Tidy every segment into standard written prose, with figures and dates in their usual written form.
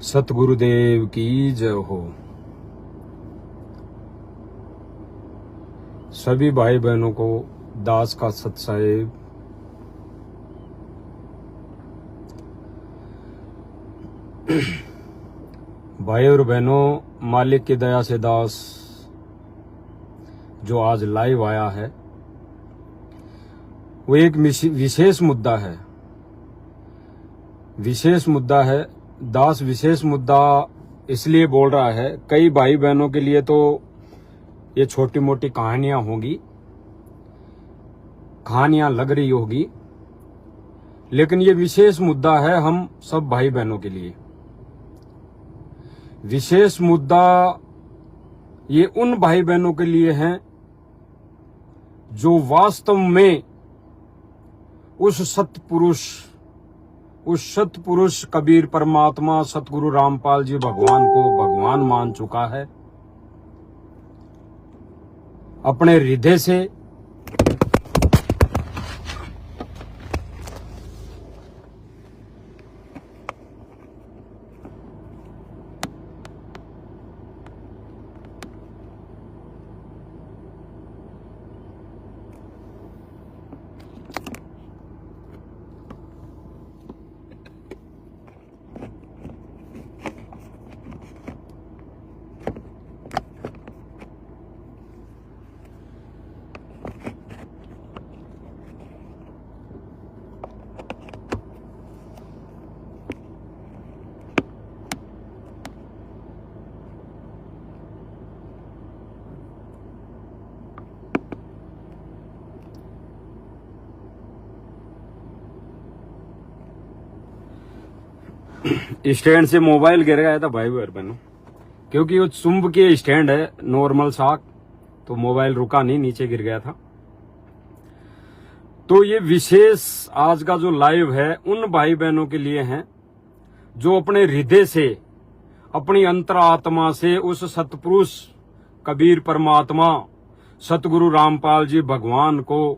सतगुरुदेव की जय हो। सभी भाई बहनों को दास का सत साहेब। भाई और बहनों, मालिक की दया से दास जो आज लाइव आया है वो एक विशेष मुद्दा है। विशेष मुद्दा है दास। विशेष मुद्दा इसलिए बोल रहा है, कई भाई बहनों के लिए तो ये छोटी मोटी कहानियां होंगी, कहानियां लग रही होगी, लेकिन ये विशेष मुद्दा है हम सब भाई बहनों के लिए। विशेष मुद्दा ये उन भाई बहनों के लिए है जो वास्तव में उस सतपुरुष कबीर परमात्मा सतगुरु रामपाल जी भगवान को भगवान मान चुका है अपने हृदय से। स्टैंड से मोबाइल गिर गया था भाई बहनों, क्योंकि वो चुंबकीय स्टैंड है नॉर्मल सा, तो मोबाइल रुका नहीं, नीचे गिर गया था। तो ये विशेष आज का जो लाइव है उन भाई बहनों के लिए है जो अपने हृदय से, अपनी अंतरात्मा से उस सतपुरुष कबीर परमात्मा सतगुरु रामपाल जी भगवान को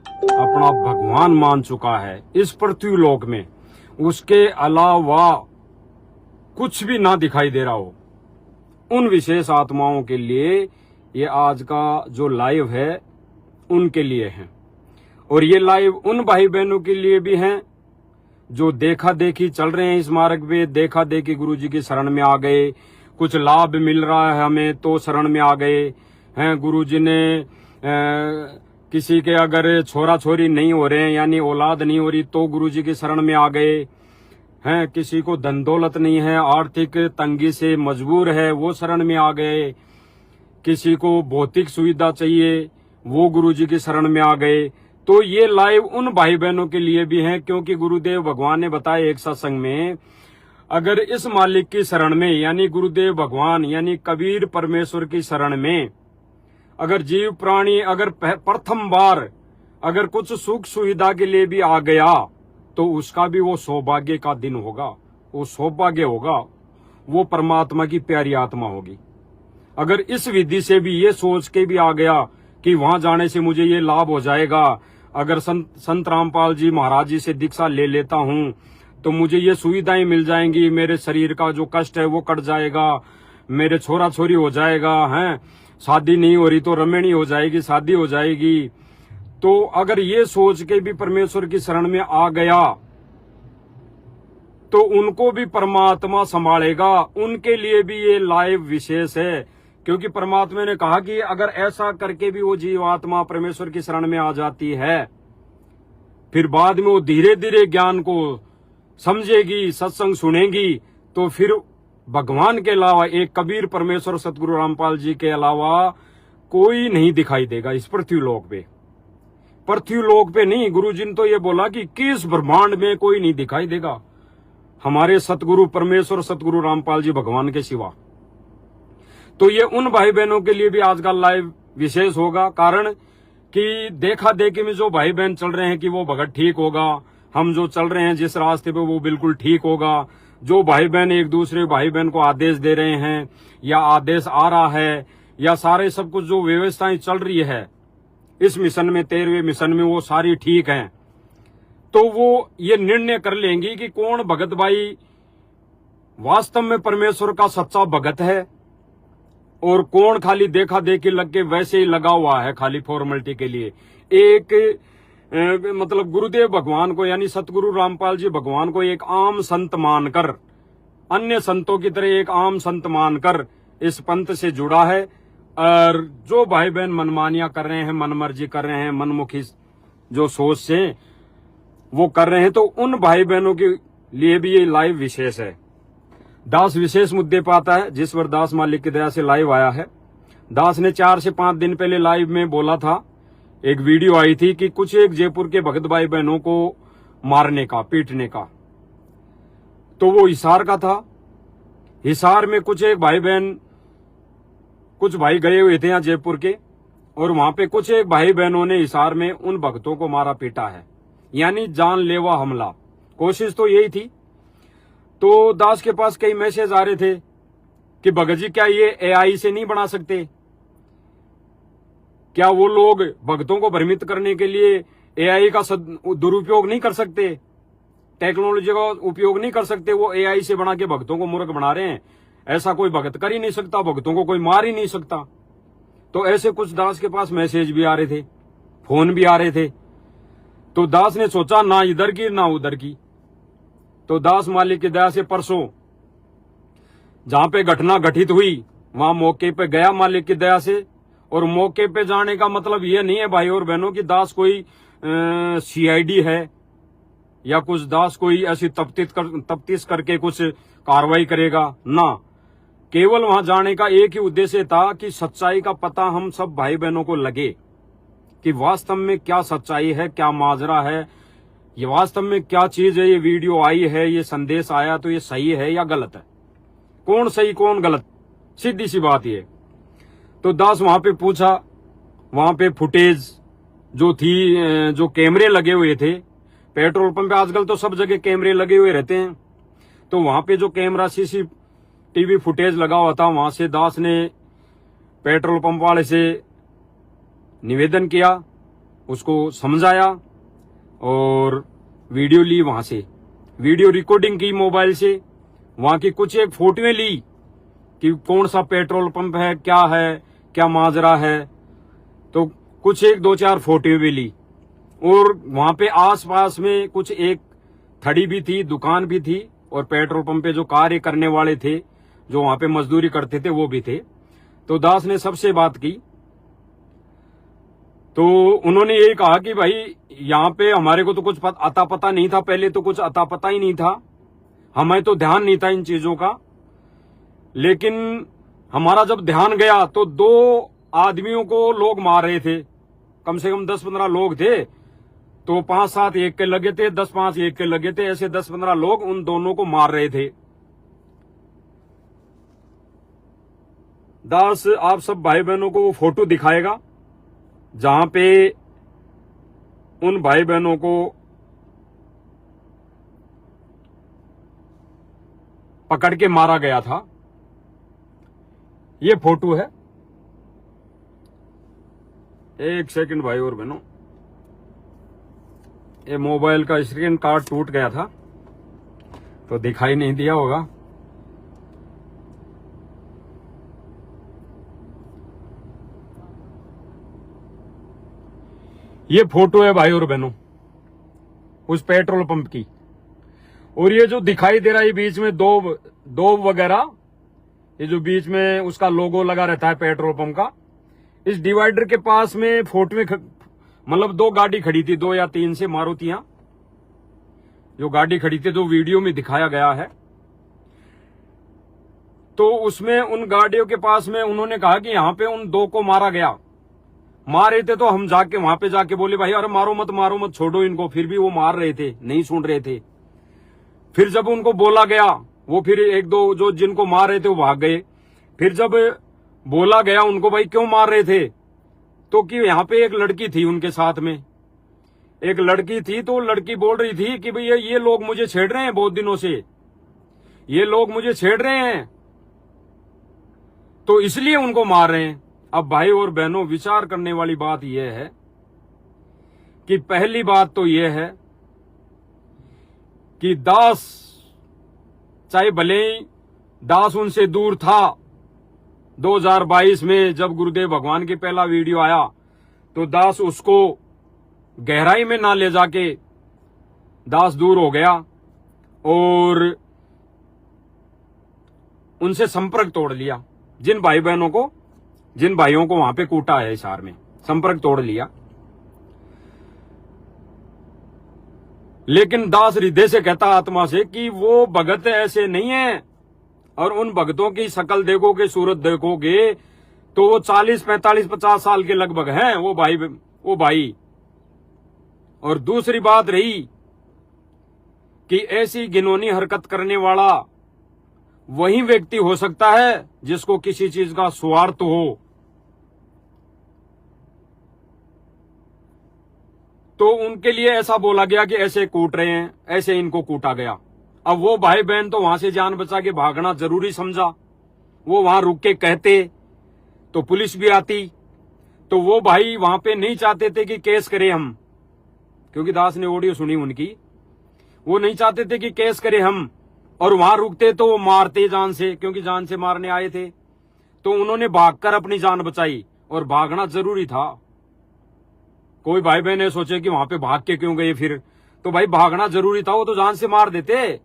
अपना भगवान मान चुका है इस पृथ्वी लोक में। उसके अलावा कुछ भी ना दिखाई दे रहा हो, उन विशेष आत्माओं के लिए ये आज का जो लाइव है उनके लिए है। और ये लाइव उन भाई बहनों के लिए भी है जो देखा देखी चल रहे हैं इस मार्ग पे, देखा देखी गुरु जी की शरण में आ गए, कुछ लाभ मिल रहा है हमें तो शरण में आ गए हैं। गुरु जी ने किसी के अगर छोरा छोरी नहीं हो रहे हैं यानी औलाद नहीं हो रही तो गुरु जी की शरण में आ गए हैं। किसी को धन दौलत नहीं है, आर्थिक तंगी से मजबूर है, वो शरण में आ गए। किसी को भौतिक सुविधा चाहिए, वो गुरु जी की शरण में आ गए। तो ये लाइव उन भाई बहनों के लिए भी है, क्योंकि गुरुदेव भगवान ने बताया एक सत्संग में, अगर इस मालिक की शरण में यानी गुरुदेव भगवान यानी कबीर परमेश्वर की शरण में अगर जीव प्राणी अगर प्रथम बार अगर कुछ सुख सुविधा के लिए भी आ गया तो उसका भी वो सौभाग्य का दिन होगा, वो सौभाग्य होगा, वो परमात्मा की प्यारी आत्मा होगी। अगर इस विधि से भी ये सोच के भी आ गया कि वहां जाने से मुझे ये लाभ हो जाएगा, अगर संत रामपाल जी महाराज जी से दीक्षा ले लेता हूं तो मुझे ये सुविधाएं मिल जाएंगी, मेरे शरीर का जो कष्ट है वो कट जाएगा, मेरे छोरा छोरी हो जाएगा, हैं शादी नहीं हो रही तो रमणी हो जाएगी, शादी हो जाएगी। तो अगर ये सोच के भी परमेश्वर की शरण में आ गया तो उनको भी परमात्मा संभालेगा। उनके लिए भी ये लाइव विशेष है, क्योंकि परमात्मा ने कहा कि अगर ऐसा करके भी वो जीवात्मा परमेश्वर की शरण में आ जाती है, फिर बाद में वो धीरे धीरे ज्ञान को समझेगी, सत्संग सुनेगी, तो फिर भगवान के अलावा एक कबीर परमेश्वर सतगुरु रामपाल जी के अलावा कोई नहीं दिखाई देगा इस पृथ्वी लोक पे। पृथ्वी लोक पे नहीं, गुरु जी ने तो ये बोला कि किस ब्रह्मांड में कोई नहीं दिखाई देगा हमारे सतगुरु परमेश्वर सतगुरु रामपाल जी भगवान के सिवा। तो ये उन भाई बहनों के लिए भी आज का लाइव विशेष होगा, कारण कि देखा देखी में जो भाई बहन चल रहे हैं कि वो भगत ठीक होगा, हम जो चल रहे हैं जिस रास्ते पे वो बिल्कुल ठीक होगा, जो भाई बहन एक दूसरे भाई बहन को आदेश दे रहे हैं या आदेश आ रहा है या सारे सब कुछ जो व्यवस्थाएं चल रही है इस मिशन में 13वें मिशन में वो सारी ठीक हैं, तो वो ये निर्णय कर लेंगी कि कौन भगत भाई वास्तव में परमेश्वर का सच्चा भगत है और कौन खाली देखा देखी लग के वैसे ही लगा हुआ है खाली फॉर्मेलिटी के लिए। एक मतलब गुरुदेव भगवान को यानी सतगुरु रामपाल जी भगवान को एक आम संत मानकर, अन्य संतों की तरह एक आम संत मानकर इस पंथ से जुड़ा है। और जो भाई बहन मनमानियां कर रहे हैं, मनमर्जी कर रहे हैं, मनमुखी जो सोच से वो कर रहे हैं, तो उन भाई बहनों के लिए भी ये लाइव विशेष है। दास विशेष मुद्दे पर आता है जिस पर दास मालिक की दया से लाइव आया है। दास ने 4 से 5 दिन पहले लाइव में बोला था, एक वीडियो आई थी कि कुछ एक जयपुर के भगत भाई बहनों को मारने का, पीटने का, तो वो हिसार का था। हिसार में कुछ एक भाई बहन, कुछ भाई गए हुए थे यहाँ जयपुर के, और वहां पे कुछ एक भाई बहनों ने हिसार में उन भक्तों को मारा पीटा है, यानी जानलेवा हमला। कोशिश तो यही थी। तो दास के पास कई मैसेज आ रहे थे कि भगत जी क्या ये एआई से नहीं बना सकते? क्या वो लोग भक्तों को भ्रमित करने के लिए एआई का दुरुपयोग नहीं कर सकते? टेक्नोलॉजी का उपयोग नहीं कर सकते? वो एआई से बना के भक्तों को मूर्ख बना रहे हैं। ऐसा कोई भगत कर ही नहीं सकता, भक्तों को कोई मार ही नहीं सकता। तो ऐसे कुछ दास के पास मैसेज भी आ रहे थे, फोन भी आ रहे थे। तो दास ने सोचा ना इधर की ना उधर की। तो दास मालिक की दया से परसों जहां पे घटना घटित हुई वहां मौके पे गया मालिक की दया से। और मौके पे जाने का मतलब ये नहीं है भाई और बहनों की दास कोई सीआईडी है या कुछ दास कोई ऐसी तफ्तीश करके कुछ कार्रवाई करेगा ना। केवल वहां जाने का एक ही उद्देश्य था कि सच्चाई का पता हम सब भाई बहनों को लगे कि वास्तव में क्या सच्चाई है, क्या माजरा है, ये वास्तव में क्या चीज है। ये वीडियो आई है, ये संदेश आया, तो ये सही है या गलत है? कौन सही कौन गलत, सीधी सी बात ये। तो दास वहां पे पूछा, वहां पे फुटेज जो थी, जो कैमरे लगे हुए थे पेट्रोल पंप पे, आजकल तो सब जगह कैमरे लगे हुए रहते हैं, तो वहां पे जो कैमरा सीसीटीवी फुटेज लगा हुआ था, वहां से दास ने पेट्रोल पंप वाले से निवेदन किया, उसको समझाया और वीडियो ली। वहां से वीडियो रिकॉर्डिंग की मोबाइल से, वहां की कुछ एक फोटोएं ली कि कौन सा पेट्रोल पंप है, क्या माजरा है। तो कुछ एक 2-4 फोटो भी ली। और वहां पे आसपास में कुछ एक थड़ी भी थी, दुकान भी थी, और पेट्रोल पंप पे जो कार्य करने वाले थे, जो वहां पे मजदूरी करते थे, वो भी थे। तो दास ने सबसे बात की। तो उन्होंने यही कहा कि भाई यहाँ पे हमारे को तो कुछ अता पता नहीं था, पहले तो कुछ अता पता ही नहीं था, हमें तो ध्यान नहीं था इन चीजों का। लेकिन हमारा जब ध्यान गया तो 2 आदमियों को लोग मार रहे थे, कम से कम 10-15 लोग थे। तो 5-7 एक के लगे थे, 10-5 एक के लगे थे, ऐसे 10-15 लोग उन दोनों को मार रहे थे। दास आप सब भाई बहनों को वो फोटो दिखाएगा जहां पे उन भाई बहनों को पकड़ के मारा गया था। ये फोटो है, एक सेकंड भाई और बहनों, ये मोबाइल का स्क्रीन कार्ड टूट गया था तो दिखाई नहीं दिया होगा। ये फोटो है भाई और बहनों उस पेट्रोल पंप की। और ये जो दिखाई दे रहा है बीच में दो वगैरह, ये जो बीच में उसका लोगो लगा रहता है पेट्रोल पंप का, इस डिवाइडर के पास में फोटो में मतलब 2 गाड़ी खड़ी थी, 2 या 3 से मारुतियां जो गाड़ी खड़ी थी, जो वीडियो में दिखाया गया है। तो उसमें उन गाड़ियों के पास में उन्होंने कहा कि यहां पे उन 2 को मारा गया। मार रहे थे तो हम जाके वहां पे जाके बोले भाई अरे मारो मत छोड़ो इनको, फिर भी वो मार रहे थे, नहीं सुन रहे थे। फिर जब उनको बोला गया, वो फिर 1-2 जो जिनको मार रहे थे वो भाग गए। फिर जब बोला गया उनको भाई क्यों मार रहे थे, तो कि यहाँ पे एक लड़की थी, उनके साथ में एक लड़की थी, तो लड़की बोल रही थी कि भैया ये लोग मुझे छेड़ रहे हैं, बहुत दिनों से ये लोग मुझे छेड़ रहे हैं, तो इसलिए उनको मार रहे हैं। अब भाई और बहनों विचार करने वाली बात यह है कि पहली बात तो यह है कि दास चाहे भले ही दास उनसे दूर था। 2022 में जब गुरुदेव भगवान की पहला वीडियो आया तो दास उसको गहराई में ना ले जाके दास दूर हो गया और उनसे संपर्क तोड़ लिया। जिन भाइयों को वहां पे कूटा है हिसार में, संपर्क तोड़ लिया। लेकिन दास हृदय से कहता आत्मा से कि वो भगत ऐसे नहीं है, और उन भगतों की शक्ल देखोगे, सूरत देखोगे तो वो 40, 45, 50 साल के लगभग हैं वो भाई। और दूसरी बात रही कि ऐसी घिनौनी हरकत करने वाला वही व्यक्ति हो सकता है जिसको किसी चीज का स्वार्थ हो। तो उनके लिए ऐसा बोला गया कि ऐसे कूट रहे हैं, ऐसे इनको कूटा गया। अब वो भाई बहन तो वहां से जान बचा के भागना जरूरी समझा। वो वहां रुक के कहते तो पुलिस भी आती। तो वो भाई वहां पे नहीं चाहते थे कि केस करें हम, क्योंकि दास ने ऑडियो सुनी उनकी। वो नहीं चाहते थे कि केस करें हम, और वहां रुकते तो वो मारते जान से, क्योंकि जान से मारने आए थे। तो उन्होंने भागकर अपनी जान बचाई, और भागना जरूरी था। कोई भाई बहन ने सोचे कि वहां पे भाग के क्यों गए फिर, तो भाई भागना जरूरी था, वो तो जान से मार देते।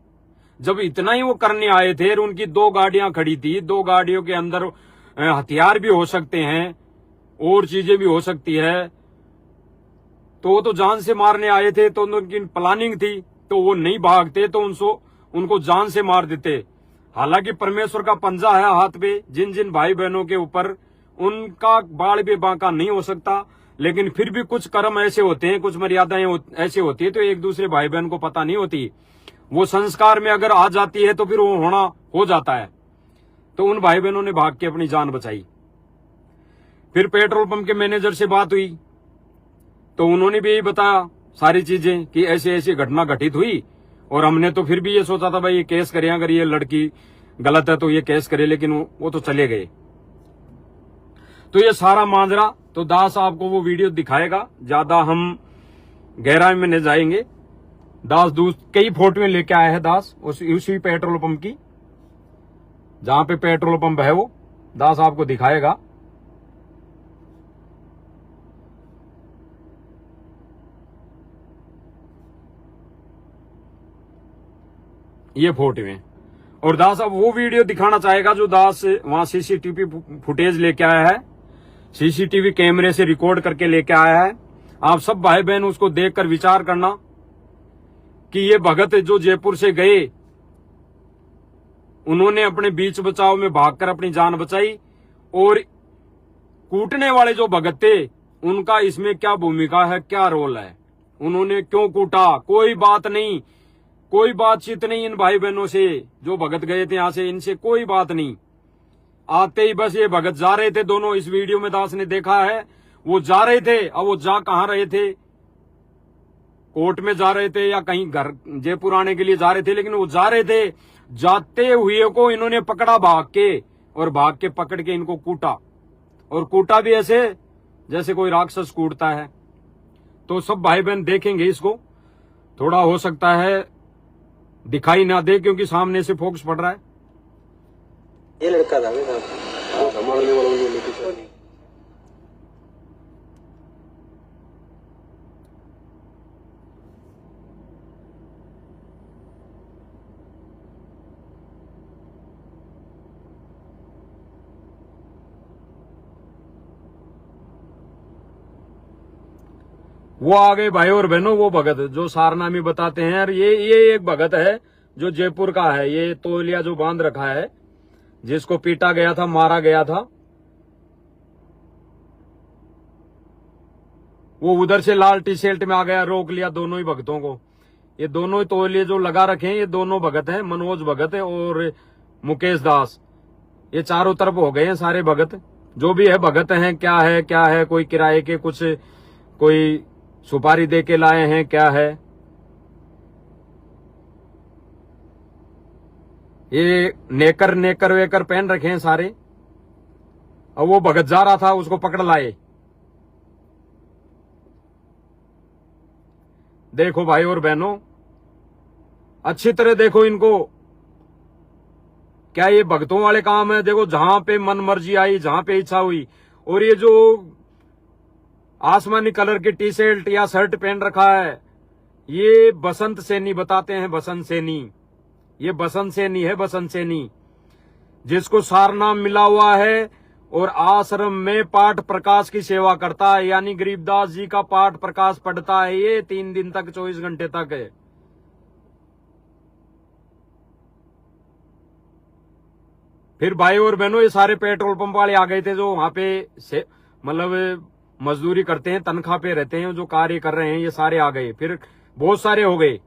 जब इतना ही वो करने आए थे, उनकी 2 गाड़ियां खड़ी थी, 2 गाड़ियों के अंदर हथियार भी हो सकते हैं और चीजें भी हो सकती है, तो वो तो जान से मारने आए थे, तो उनकी प्लानिंग थी। तो वो नहीं भागते तो उनको जान से मार देते। हालांकि परमेश्वर का पंजा है हाथ पे, जिन जिन भाई बहनों के ऊपर उनका बाल भी बांका नहीं हो सकता। लेकिन फिर भी कुछ कर्म ऐसे होते हैं, कुछ मर्यादाएं ऐसे होती है, तो एक दूसरे भाई बहन को पता नहीं होती। वो संस्कार में अगर आ जाती है तो फिर वो होना हो जाता है। तो उन भाई बहनों ने भाग के अपनी जान बचाई। फिर पेट्रोल पंप के मैनेजर से बात हुई तो उन्होंने भी यही बताया सारी चीजें कि ऐसी ऐसी घटना घटित हुई, और हमने तो फिर भी ये सोचा था भाई ये केस करें, अगर ये लड़की गलत है तो ये केस करे, लेकिन वो तो चले गए। तो ये सारा मांजरा, तो दास आपको वो वीडियो दिखाएगा, ज्यादा हम गहराई में नहीं जाएंगे। दास कई फोटोएं लेके आया है दास उसी पेट्रोल पंप की, जहां पे पेट्रोल पंप है वो दास आपको दिखाएगा। ये फोटोएं, और दास अब वो वीडियो दिखाना चाहेगा जो दास वहां सीसीटीवी फुटेज लेके आया है, सीसीटीवी कैमरे से रिकॉर्ड करके लेके आया है। आप सब भाई बहन उसको देखकर विचार करना कि ये भगत जो जयपुर से गए, उन्होंने अपने बीच बचाव में भागकर अपनी जान बचाई, और कूटने वाले जो भगत थे उनका इसमें क्या भूमिका है, क्या रोल है, उन्होंने क्यों कूटा, कोई बात नहीं, कोई बातचीत नहीं इन भाई बहनों से जो भगत गए थे यहां से, इनसे कोई बात नहीं। आते ही बस ये भगत जा रहे थे दोनों, इस वीडियो में दास ने देखा है, वो जा रहे थे। अब वो जा कहां रहे थे, कोर्ट में जा रहे थे या कहीं घर जयपुर आने के लिए जा रहे थे, लेकिन वो जा रहे थे। जाते हुए को इन्होंने पकड़ा भाग के, और भाग के पकड़ के इनको कूटा, और कूटा भी ऐसे जैसे कोई राक्षस कूटता है। तो सब भाई बहन देखेंगे इसको, थोड़ा हो सकता है दिखाई ना दे क्योंकि सामने से फोकस पड़ रहा है। ये लड़का था संभालने वाला वो आ गए भाई और बहनों, वो भगत जो सारना में बताते हैं। और ये एक भगत है जो जयपुर का है, ये तौलिया जो बांध रखा है, जिसको पीटा गया था, मारा गया था, वो उधर से लाल टी शर्ट में आ गया, रोक लिया दोनों ही भगतों को। ये दोनों ही तौलिए जो लगा रखे हैं, ये दोनों भगत हैं, मनोज भगत है और मुकेश दास। ये चारों तरफ हो गए हैं सारे भगत, जो भी है भगत हैं। क्या है, कोई किराए के कुछ, कोई सुपारी दे के लाए हैं, क्या है। ये नेकर वेकर पहन रखे हैं सारे। अब वो भगत जा रहा था, उसको पकड़ लाए। देखो भाई और बहनों, अच्छी तरह देखो इनको, क्या ये भक्तों वाले काम है? देखो, जहां पे मन मर्जी आई, जहां पे इच्छा हुई। और ये जो आसमानी कलर की टी शर्ट या शर्ट पहन रखा है, ये बसंत सैनी बताते हैं। बसंत सैनी, ये बसंत सैनी है, बसंत सैनी, जिसको सारनाम मिला हुआ है और आश्रम में पाठ प्रकाश की सेवा करता है, यानी गरीबदास जी का पाठ प्रकाश पढ़ता है ये 3 दिन तक, 24 घंटे तक है। फिर भाई और बहनों, ये सारे पेट्रोल पंप वाले आ गए थे जो वहां पे मतलब मजदूरी करते हैं, तनख्वाह पे रहते हैं, जो कार्य कर रहे हैं, ये सारे आ गए। फिर बहुत सारे हो गए।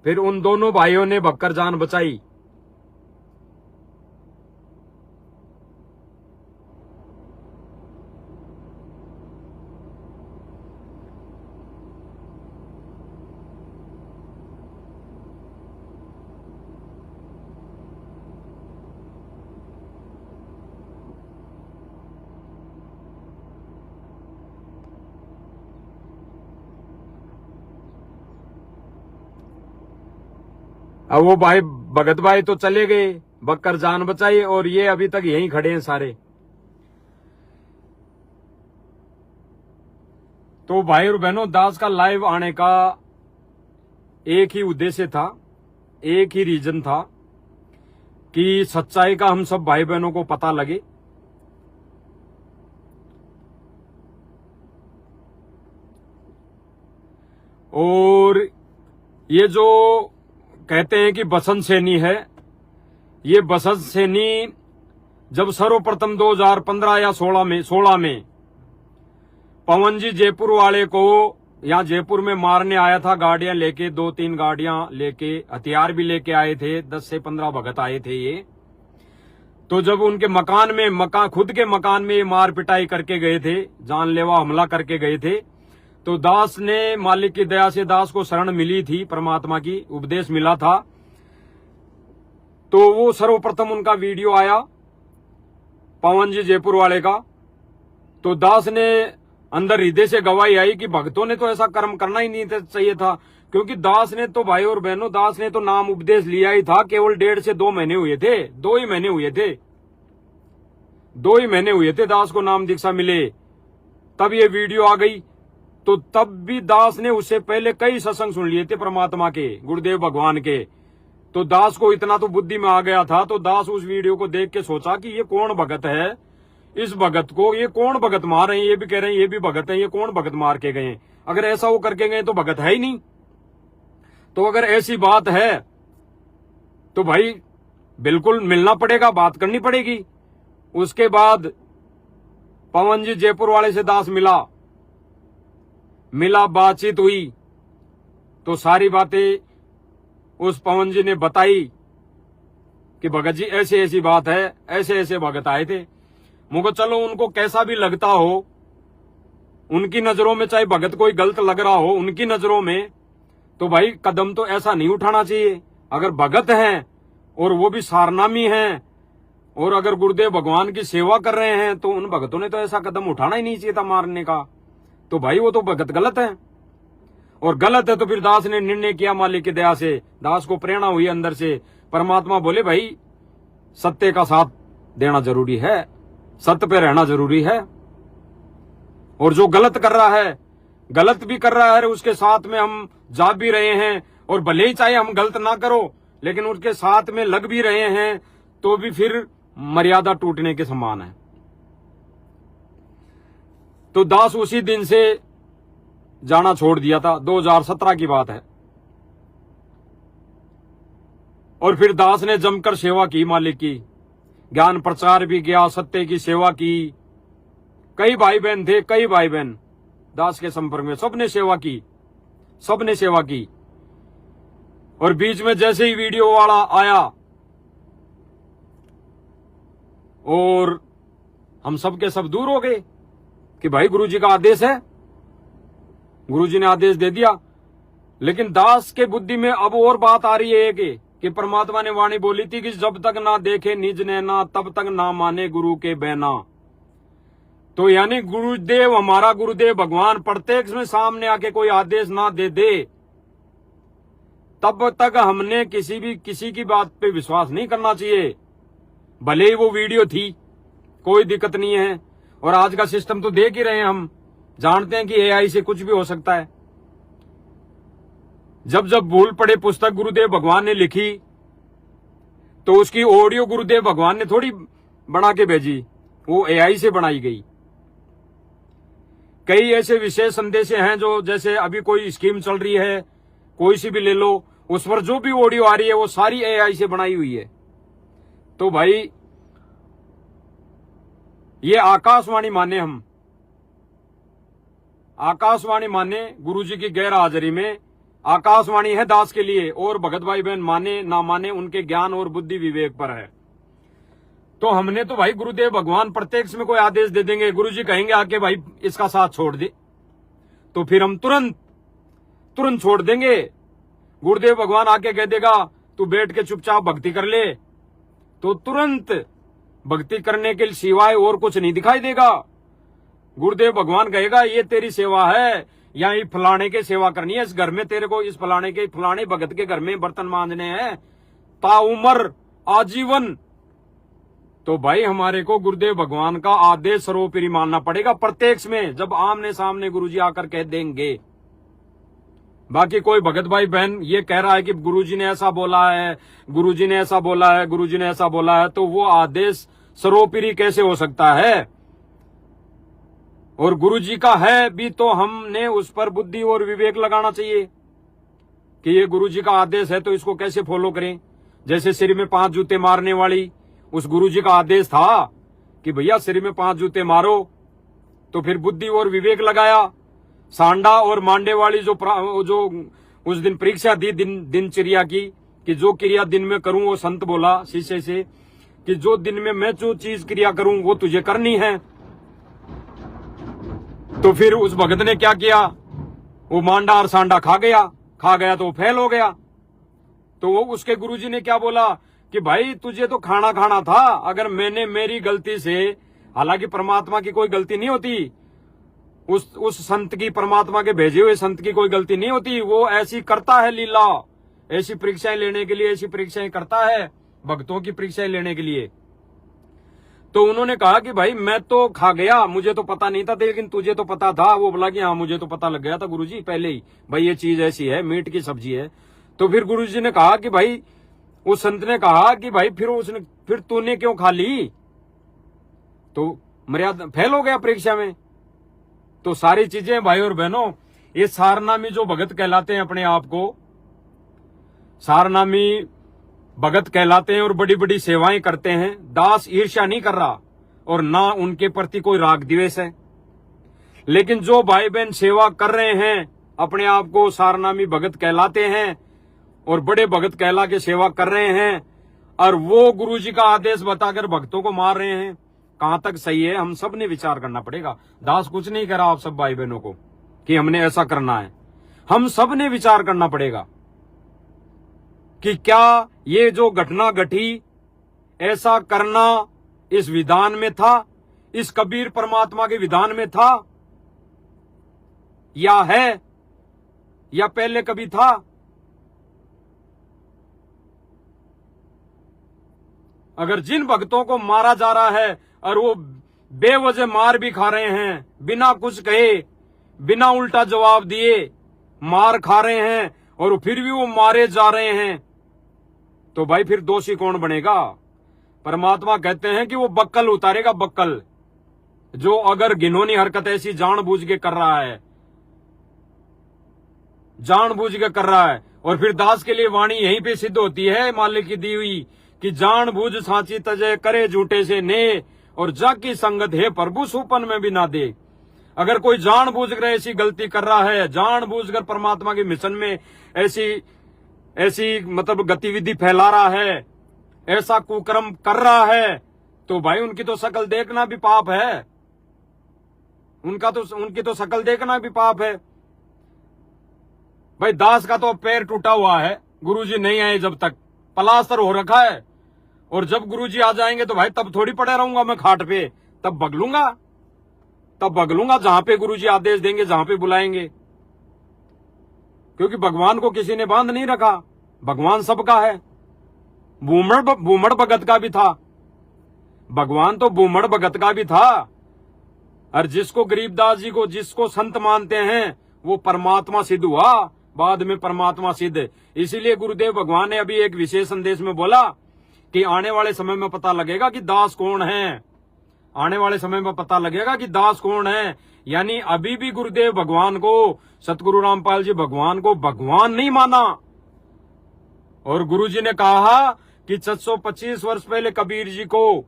फिर उन दोनों भाइयों ने भक्कर जान बचाई। अब वो भाई भगत भाई तो चले गए, बक्कर जान बचाई, और ये अभी तक यहीं खड़े हैं सारे। तो भाई और बहनों, दास का लाइव आने का एक ही उद्देश्य था, एक ही रीजन था कि सच्चाई का हम सब भाई बहनों को पता लगे। और ये जो कहते हैं कि बसंत सैनी है, ये बसंत सैनी जब सर्वप्रथम 2015 या 16 में पवन जी जयपुर वाले को यहाँ जयपुर में मारने आया था, गाड़ियां लेके, 2-3 गाड़ियां लेके, हथियार भी लेके आए थे, 10 से 15 भगत आए थे ये। तो जब उनके मकान में, खुद के मकान में मार पिटाई करके गए थे, जानलेवा हमला करके गए थे, तो दास ने, मालिक की दया से दास को शरण मिली थी, परमात्मा की उपदेश मिला था। तो वो सर्वप्रथम उनका वीडियो आया पवन जी जयपुर वाले का। तो दास ने अंदर हृदय से गवाही आई कि भक्तों ने तो ऐसा कर्म करना ही नहीं चाहिए था, क्योंकि दास ने तो, भाई और बहनों, दास ने तो नाम उपदेश लिया ही था। केवल 1.5 से 2 महीने हुए थे, 2 ही महीने हुए थे, 2 ही महीने हुए थे दास को नाम दीक्षा मिले, तब ये वीडियो आ गई। तो तब भी दास ने उससे पहले कई सत्संग सुन लिए थे परमात्मा के, गुरुदेव भगवान के। तो दास को इतना तो बुद्धि में आ गया था। तो दास उस वीडियो को देख के सोचा कि ये कौन भगत है, इस भगत को ये कौन भगत मार रहे हैं, ये भी कह रहे हैं ये भी भगत है, ये कौन भगत मार के गए? अगर ऐसा वो करके गए तो भगत है ही नहीं। तो अगर ऐसी बात है तो भाई बिल्कुल मिलना पड़ेगा, बात करनी पड़ेगी। उसके बाद पवन जी जयपुर वाले से दास मिला, बातचीत हुई, तो सारी बातें उस पवन जी ने बताई कि भगत जी ऐसी ऐसी बात है, ऐसे ऐसे भगत आए थे। मुझको चलो उनको कैसा भी लगता हो, उनकी नजरों में चाहे भगत कोई गलत लग रहा हो, उनकी नजरों में, तो भाई कदम तो ऐसा नहीं उठाना चाहिए। अगर भगत हैं और वो भी सारनामी हैं और अगर गुरुदेव भगवान की सेवा कर रहे हैं, तो उन भगतों ने तो ऐसा कदम उठाना ही नहीं चाहिए था मारने का। तो भाई वो तो भगत गलत है, और गलत है तो फिर दास ने निर्णय किया, मालिक की दया से दास को प्रेरणा हुई अंदर से। परमात्मा बोले भाई सत्य का साथ देना जरूरी है, सत्य पे रहना जरूरी है, और जो गलत कर रहा है, गलत भी कर रहा है, उसके साथ में हम जा भी रहे हैं, और भले ही चाहे हम गलत ना करो, लेकिन उसके साथ में लग भी रहे हैं, तो भी फिर मर्यादा टूटने के समान है। तो दास उसी दिन से जाना छोड़ दिया था, 2017 की बात है। और फिर दास ने जमकर सेवा की मालिक की, ज्ञान प्रचार भी किया, सत्य की सेवा की। कई भाई बहन थे, कई भाई बहन दास के संपर्क में, सबने सेवा की, सबने सेवा की। और बीच में जैसे ही वीडियो वाला आया और हम सब के सब दूर हो गए कि भाई गुरुजी का आदेश है, गुरुजी ने आदेश दे दिया। लेकिन दास के बुद्धि में अब और बात आ रही है कि परमात्मा ने वाणी बोली थी कि जब तक ना देखे निज नैना, तब तक ना माने गुरु के बहना। तो यानी गुरुदेव, हमारा गुरुदेव भगवान प्रत्यक्ष में सामने आके कोई आदेश ना दे दे, तब तक हमने किसी की बात पे विश्वास नहीं करना चाहिए, भले ही वो वीडियो थी, कोई दिक्कत नहीं है। और आज का सिस्टम तो देख ही रहे हैं, हम जानते हैं कि एआई से कुछ भी हो सकता है। जब जब भूल पड़े पुस्तक गुरुदेव भगवान ने लिखी तो उसकी ऑडियो गुरुदेव भगवान ने थोड़ी बना के भेजी, वो एआई से बनाई गई। कई ऐसे विशेष संदेश हैं जो, जैसे अभी कोई स्कीम चल रही है, कोई सी भी ले लो, उस पर जो भी ऑडियो आ रही है वो सारी एआई से बनाई हुई है। तो भाई ये आकाशवाणी माने, हम आकाशवाणी माने गुरुजी की गैर हाजिरी में। आकाशवाणी है दास के लिए, और भगत भाई बहन माने ना माने उनके ज्ञान और बुद्धि विवेक पर है। तो हमने तो भाई गुरुदेव भगवान प्रत्यक्ष में कोई आदेश दे देंगे, गुरुजी कहेंगे आके भाई इसका साथ छोड़ दे, तो फिर हम तुरंत छोड़ देंगे। गुरुदेव भगवान आके कह देगा तू बैठ के चुपचाप भक्ति कर ले, तो तुरंत भक्ति करने के सिवाय और कुछ नहीं दिखाई देगा। गुरुदेव भगवान कहेगा ये तेरी सेवा है, यहाँ फलाने के सेवा करनी है, इस घर में तेरे को इस फलाने भगत के घर में बर्तन मांजने हैं ताउमर आजीवन। तो भाई हमारे को गुरुदेव भगवान का आदेश सर्वोपरि मानना पड़ेगा प्रत्यक्ष में, जब आमने सामने गुरुजी आकर कह देंगे। बाकी कोई भगत भाई बहन ये कह रहा है कि गुरुजी ने ऐसा बोला है, गुरुजी ने ऐसा बोला है, गुरुजी ने ऐसा बोला है, तो वो आदेश सर्वोपरि कैसे हो सकता है? और गुरुजी का है भी तो हमने उस पर बुद्धि और विवेक लगाना चाहिए कि ये गुरुजी का आदेश है तो इसको कैसे फॉलो करें। जैसे सिर में 5 जूते मारने वाली, उस गुरुजी का आदेश था कि भैया सिर में 5 जूते मारो, तो फिर बुद्धि और विवेक लगाया। सांडा और मांडे वाली जो उस दिन परीक्षा दी दिनचर्या की, कि जो क्रिया दिन में करूं, वो संत बोला शिष्य से कि जो दिन में मैं जो चीज क्रिया करूं वो तुझे करनी है। तो फिर उस भगत ने क्या किया, वो मांडा और सांडा खा गया तो फेल हो गया। तो वो उसके गुरुजी ने क्या बोला कि भाई तुझे तो खाना था, अगर मैंने मेरी गलती से, हालांकि परमात्मा की कोई गलती नहीं होती, उस संत की, परमात्मा के भेजे हुए संत की कोई गलती नहीं होती, वो ऐसी करता है लीला, ऐसी परीक्षाएं लेने के लिए ऐसी परीक्षाएं करता है, भक्तों की परीक्षाएं लेने के लिए। तो उन्होंने कहा कि भाई मैं तो खा गया, मुझे तो पता नहीं था, लेकिन तुझे तो पता था। वो बोला कि हाँ मुझे तो पता लग गया था गुरुजी पहले ही, भाई ये चीज ऐसी है, मीट की सब्जी है। तो फिर गुरुजी ने कहा कि भाई, उस संत ने कहा कि भाई फिर तूने क्यों खा ली, तो मर्यादा फेल हो गया परीक्षा में। तो सारी चीजें भाई और बहनों, ये सारनामी जो भगत कहलाते हैं, अपने आप को सारनामी भगत कहलाते हैं और बड़ी बड़ी सेवाएं करते हैं, दास ईर्ष्या नहीं कर रहा और ना उनके प्रति कोई राग द्वेष है। लेकिन जो भाई बहन सेवा कर रहे हैं, अपने आप को सारनामी भगत कहलाते हैं और बड़े भगत कहला के सेवा कर रहे हैं, और वो गुरुजी का आदेश बताकर भक्तों को मार रहे हैं, कहां तक सही है? हम सब ने विचार करना पड़ेगा। दास कुछ नहीं कह रहा आप सब भाई बहनों को कि हमने ऐसा करना है, हम सब ने विचार करना पड़ेगा कि क्या ये जो घटना घटी, ऐसा करना इस विधान में था, इस कबीर परमात्मा के विधान में था, या है, या पहले कभी था? अगर जिन भक्तों को मारा जा रहा है और वो बेवजह मार भी खा रहे हैं, बिना कुछ कहे, बिना उल्टा जवाब दिए मार खा रहे हैं, और फिर भी वो मारे जा रहे हैं, तो भाई फिर दोषी कौन बनेगा? परमात्मा कहते हैं कि वो बक्कल उतारेगा, बक्कल, जो अगर घिनौनी हरकत ऐसी जानबूझ के कर रहा है, जानबूझ के कर रहा है। और फिर दास के लिए वाणी यहीं पे सिद्ध होती है, मालिक की दी हुई, कि जानबूझ सांची तजे करे झूठे से ने, और जाकी संगत है प्रभु सुपन में भी ना दे। अगर कोई जानबूझ कर ऐसी गलती कर रहा है, जानबूझकर परमात्मा के मिशन में ऐसी मतलब गतिविधि फैला रहा है, ऐसा कुकर्म कर रहा है, तो भाई उनकी तो शकल देखना भी पाप है, उनकी तो शकल देखना भी पाप है। भाई दास का तो पैर टूटा हुआ है, गुरुजी नहीं आए जब तक, प्लास्टर हो रखा है, और जब गुरुजी आ जाएंगे तो भाई तब थोड़ी पड़े रहूंगा मैं खाट पे, तब बगलूंगा जहां पे गुरुजी आदेश देंगे, जहां पे बुलाएंगे। क्योंकि भगवान को किसी ने बांध नहीं रखा, भगवान सबका है। बूमड़ भगत का भी था, भगवान तो बूमड़ भगत का भी था। और जिसको गरीबदास जी को जिसको संत मानते हैं वो परमात्मा सिद्ध हुआ, बाद में परमात्मा सिद्ध। इसीलिए गुरुदेव भगवान ने अभी एक विशेष संदेश में बोला कि आने वाले समय में पता लगेगा कि दास कौन है, आने वाले समय में पता लगेगा कि दास कौन है। यानी अभी भी गुरुदेव भगवान को, सतगुरु रामपाल जी भगवान को भगवान नहीं माना। और गुरु जी ने कहा कि 725 वर्ष पहले कबीर जी को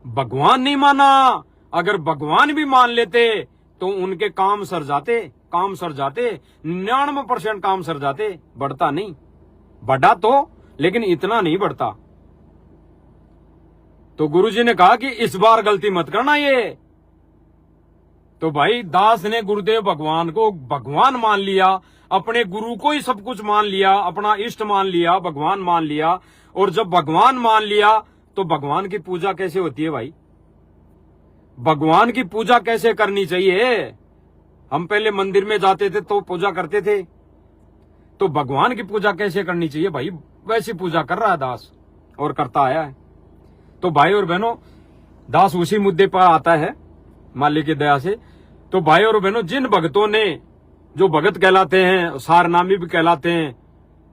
भगवान नहीं माना। अगर भगवान भी मान लेते तो उनके काम सर जाते, 99% काम सर जाते, बढ़ता नहीं। बढ़ा तो, लेकिन इतना नहीं बढ़ता। तो गुरुजी ने कहा कि इस बार गलती मत करना ये। तो भाई दास ने गुरुदेव भगवान को भगवान मान लिया, अपने गुरु को ही सब कुछ मान लिया, अपना इष्ट मान लिया, भगवान मान लिया। और जब भगवान मान लिया तो भगवान की पूजा कैसे होती है भाई? भगवान की पूजा कैसे करनी चाहिए? हम पहले मंदिर में जाते थे तो पूजा करते थे, तो भगवान की पूजा कैसे करनी चाहिए भाई? वैसी पूजा कर रहा है दास और करता आया है। तो भाई और बहनों, दास उसी मुद्दे पर आता है मालिक की दया से। तो भाई और बहनों, जिन भगतों ने, जो भगत कहलाते हैं, सारनामी भी कहलाते हैं,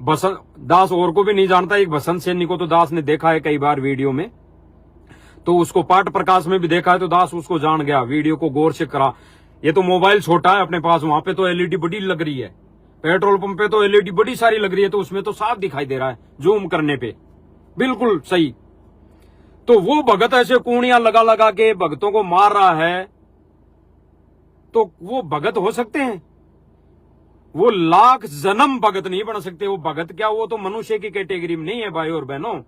बसंत दास और को भी नहीं जानता, एक बसंत सैनी को तो दास ने देखा है कई बार वीडियो में, तो उसको पाठ प्रकाश में भी देखा है, तो दास उसको जान गया, वीडियो को गौर से करा। ये तो मोबाइल छोटा है अपने पास, वहां पे तो एलईडी बड़ी लग रही है, पेट्रोल पंप पे तो एलईडी बड़ी सारी लग रही है, तो उसमें तो साफ दिखाई दे रहा है जूम करने पे, बिल्कुल सही। तो वो भगत ऐसे कूणियां लगा लगा के भगतों को मार रहा है, तो वो भगत हो सकते हैं? वो लाख जन्म भगत नहीं बन सकते। वो भगत क्या, वो तो मनुष्य की कैटेगरी में नहीं है भाई और बहनों।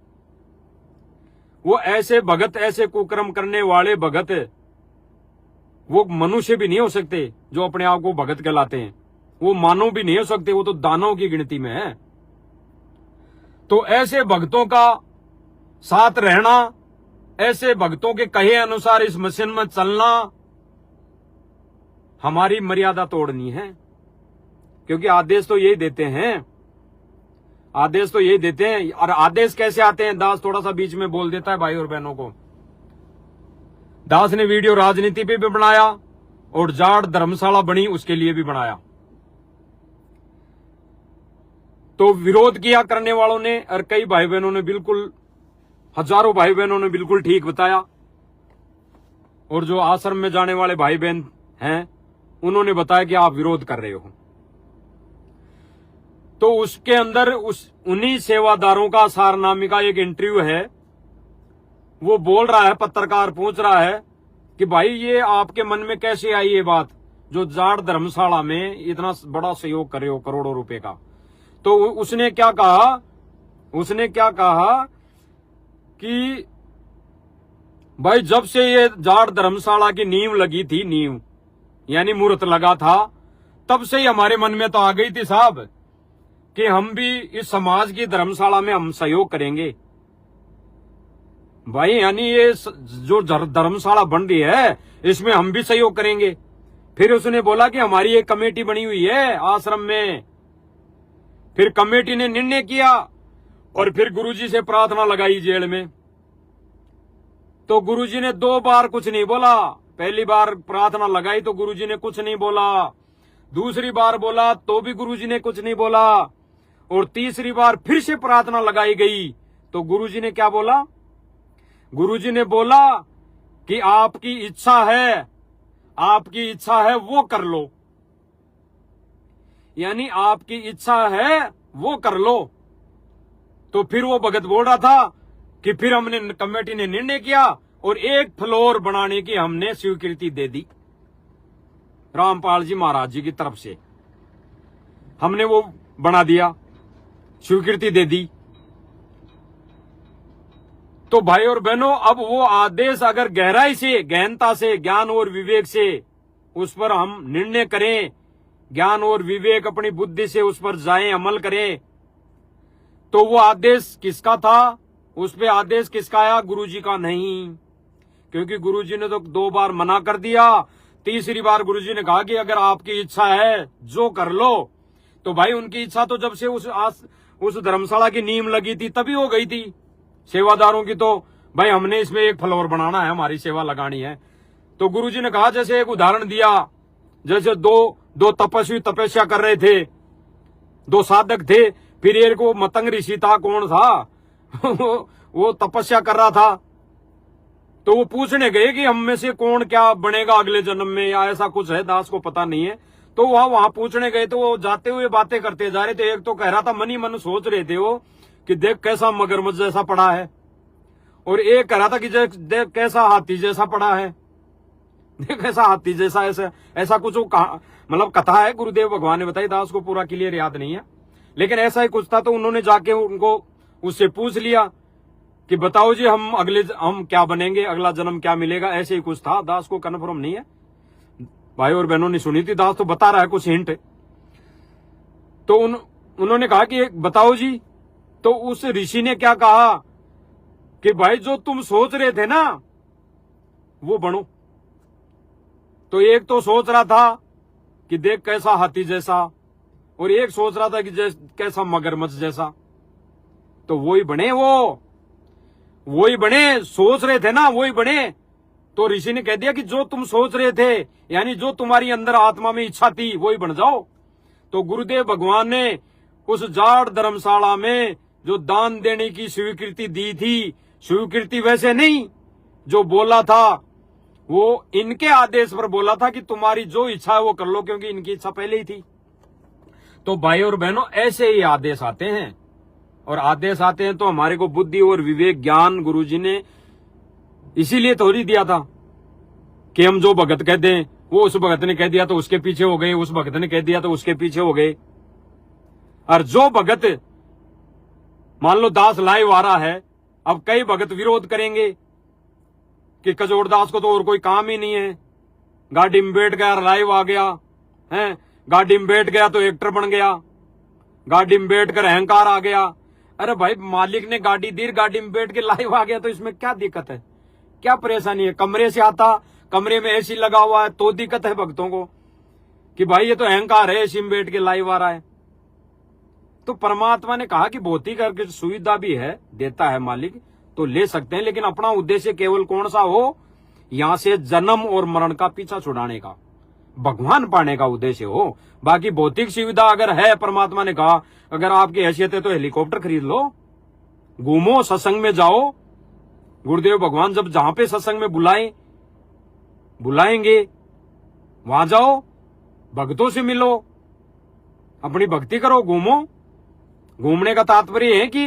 वो ऐसे भगत, ऐसे कुकर्म करने वाले भगत, वो मनुष्य भी नहीं हो सकते जो अपने आप को भगत कहलाते हैं। वो मानव भी नहीं हो सकते, वो तो दानव की गिनती में है। तो ऐसे भक्तों का साथ रहना, ऐसे भक्तों के कहे अनुसार इस मिशन में चलना, हमारी मर्यादा तोड़नी है। क्योंकि आदेश तो यही देते हैं, आदेश तो यही देते हैं। और आदेश कैसे आते हैं, दास थोड़ा सा बीच में बोल देता है भाई और बहनों को। दास ने वीडियो राजनीति पे भी बनाया और जाट धर्मशाला बनी उसके लिए भी बनाया। तो विरोध किया करने वालों ने, और कई भाई बहनों ने बिल्कुल, हजारों भाई बहनों ने बिल्कुल ठीक बताया। और जो आश्रम में जाने वाले भाई बहन हैं उन्होंने बताया कि आप विरोध कर रहे हो। तो उसके अंदर उन्हीं सेवादारों का सारनामी का एक इंटरव्यू है। वो बोल रहा है, पत्रकार पूछ रहा है कि भाई ये आपके मन में कैसे आई ये बात, जो जाट धर्मशाला में इतना बड़ा सहयोग कर रहे हो करोड़ों रुपए का। तो उसने क्या कहा कि भाई जब से ये जाट धर्मशाला की नींव लगी थी, नींव यानी मुहूर्त लगा था, तब से ही हमारे मन में तो आ गई थी साहब कि हम भी इस समाज की धर्मशाला में हम सहयोग करेंगे। भाई यानी ये जो धर्मशाला बन रही है इसमें हम भी सहयोग करेंगे। फिर उसने बोला कि हमारी एक कमेटी बनी हुई है आश्रम में। फिर कमेटी ने निर्णय किया और फिर गुरुजी से प्रार्थना लगाई जेल में। तो गुरुजी ने 2 बार कुछ नहीं बोला। पहली बार प्रार्थना लगाई तो गुरुजी ने कुछ नहीं बोला, दूसरी बार बोला तो भी गुरुजी ने कुछ नहीं बोला, और तीसरी बार फिर से प्रार्थना लगाई गई तो गुरुजी ने क्या बोला? गुरुजी ने बोला कि आपकी इच्छा है, आपकी इच्छा है वो कर लो। यानी आपकी इच्छा है वो कर लो। तो फिर वो भगत बोल रहा था कि फिर हमने, कमेटी ने निर्णय किया और 1 फ्लोर बनाने की हमने स्वीकृति दे दी रामपाल जी महाराज जी की तरफ से। हमने वो बना दिया, स्वीकृति दे दी। तो भाई और बहनों, अब वो आदेश अगर गहराई से, गहनता से, ज्ञान और विवेक से उस पर हम निर्णय करें, ज्ञान और विवेक अपनी बुद्धि से उस पर जाएं, अमल करें, तो वो आदेश किसका था? उस पे आदेश किसका आया? गुरुजी का नहीं। क्योंकि गुरुजी ने तो 2 बार मना कर दिया। तीसरी बार गुरुजी ने कहा कि अगर आपकी इच्छा है जो कर लो, तो भाई उनकी इच्छा तो जब से उस धर्मशाला की नींव लगी थी तभी हो गई थी। सेवादारों की तो भाई हमने इसमें एक फ्लोर बनाना है, हमारी सेवा लगानी है। तो गुरुजी ने कहा, जैसे एक उदाहरण दिया, जैसे दो तपस्वी तपस्या कर रहे थे, दो साधक थे, फिर एक वो मतंग ऋषि था, कौन था वो तपस्या कर रहा था। तो वो पूछने गए कि हम में से कौन क्या बनेगा अगले जन्म में, या ऐसा कुछ है, दास को पता नहीं है। तो वहां पूछने गए तो वो जाते हुए बातें करते जा रहे थे। एक तो कह रहा था, मन ही मन सोच रहे थे वो कि देख कैसा मगरमच्छ जैसा पड़ा है, और एक कह रहा था कि देख कैसा हाथी जैसा पड़ा है, देख ऐसा हाथी जैसा, ऐसा कुछ मतलब कथा है, गुरुदेव भगवान ने बताई, दास को पूरा क्लियर याद नहीं है, लेकिन ऐसा ही कुछ था। तो उन्होंने जाके उनको उससे पूछ लिया कि बताओ जी हम क्या बनेंगे, अगला जन्म क्या मिलेगा, ऐसे ही कुछ था। दास को कन्फर्म नहीं है, भाई और बहनों ने सुनी थी, दास तो बता रहा है कुछ हिंट। तो उन्होंने कहा कि बताओ जी। तो उस ऋषि ने क्या कहा कि भाई जो तुम सोच रहे थे ना वो बनो। तो एक तो सोच रहा था कि देख कैसा हाथी जैसा, और एक सोच रहा था कि कैसा मगरमच्छ जैसा। तो वही बने, वही बने, सोच रहे थे ना वही बने। तो ऋषि ने कह दिया कि जो तुम सोच रहे थे, यानी जो तुम्हारी अंदर आत्मा में इच्छा थी वही बन जाओ। तो गुरुदेव भगवान ने उस जाड़ धर्मशाला में जो दान देने की स्वीकृति दी थी, स्वीकृति वैसे नहीं, जो बोला था वो इनके आदेश पर बोला था कि तुम्हारी जो इच्छा है वो कर लो, क्योंकि इनकी इच्छा पहले ही थी। तो भाई और बहनों, ऐसे ही आदेश आते हैं, और आदेश आते हैं तो हमारे को बुद्धि और विवेक ज्ञान गुरुजी ने इसीलिए थोड़ी दिया था कि हम जो भगत कहते हैं, वो उस भगत ने कह दिया तो उसके पीछे हो गए, उस भगत ने कह दिया तो उसके पीछे हो गए। और जो भगत, मान लो दास लाइव आ रहा है, अब कई भगत विरोध करेंगे कि कजोड़ दास को तो और कोई काम ही नहीं है, गाड़ी में बैठ गया लाइव आ गया है, गाड़ी में बैठ गया तो एक्टर बन गया, गाड़ी में बैठकर अहंकार आ गया। अरे भाई, मालिक ने गाड़ी दी, गाड़ी में बैठ के लाइव आ गया तो इसमें क्या दिक्कत है, क्या परेशानी है? कमरे से आता, कमरे में एसी लगा हुआ है तो दिक्कत है भक्तों को कि भाई ये तो अहंकार है, एसी में बैठ के लाइव आ रहा है। तो परमात्मा ने कहा कि भौतिक सुविधा भी है, देता है मालिक, तो ले सकते हैं, लेकिन अपना उद्देश्य केवल कौन सा हो, यहां से जन्म और मरण का पीछा छुड़ाने का, भगवान पाने का उद्देश्य हो। बाकी भौतिक सुविधा अगर है, परमात्मा ने कहा अगर आपकी हैसियत है तो हेलीकॉप्टर खरीद लो, घूमो, सत्संग में जाओ। गुरुदेव भगवान जब जहां पे सत्संग में बुलाएंगे वहां जाओ, भक्तों से मिलो, अपनी भक्ति करो, घूमो। घूमने का तात्पर्य है कि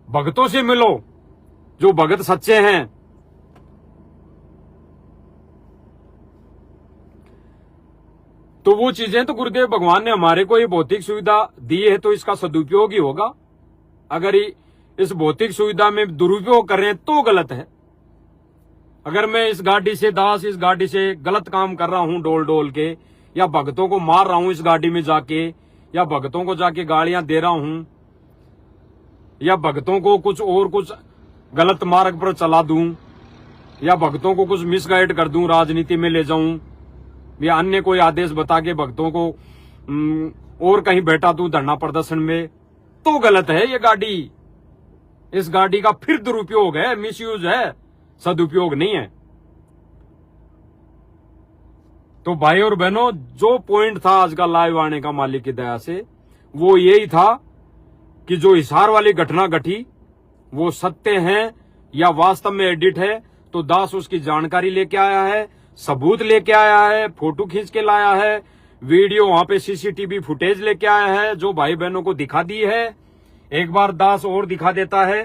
भक्तों से मिलो, जो भगत सच्चे हैं। तो वो चीजें तो गुरुदेव भगवान ने हमारे को ये भौतिक सुविधा दी है तो इसका सदुपयोग ही होगा। अगर इस भौतिक सुविधा में दुरुपयोग कर रहे हैं तो गलत है। अगर मैं इस गाड़ी से गलत काम कर रहा हूं डोल डोल के, या भक्तों को मार रहा हूं इस गाड़ी में जाके, या भक्तों को जाके गालियां दे रहा हूं, या भक्तों को कुछ गलत मार्ग पर चला दूं, या भक्तों को कुछ मिसगाइड कर दूं, राजनीति में ले जाऊं, या अन्य कोई आदेश बता के भक्तों को और कहीं बैठा दूं धरना प्रदर्शन में, तो गलत है ये गाड़ी। इस गाड़ी का फिर दुरुपयोग है, मिसयूज है, सदुपयोग नहीं है। तो भाई और बहनों, जो पॉइंट था आज का लाइव आने का मालिक की दया से, वो यही था कि जो हिसार वाली घटना घटी वो सत्य है या वास्तव में एडिट है। तो दास उसकी जानकारी लेके आया है, सबूत लेके आया है, फोटो खींच के लाया है, वीडियो वहां पे सीसीटीवी फुटेज लेके आया है, जो भाई बहनों को दिखा दी है। एक बार दास और दिखा देता है।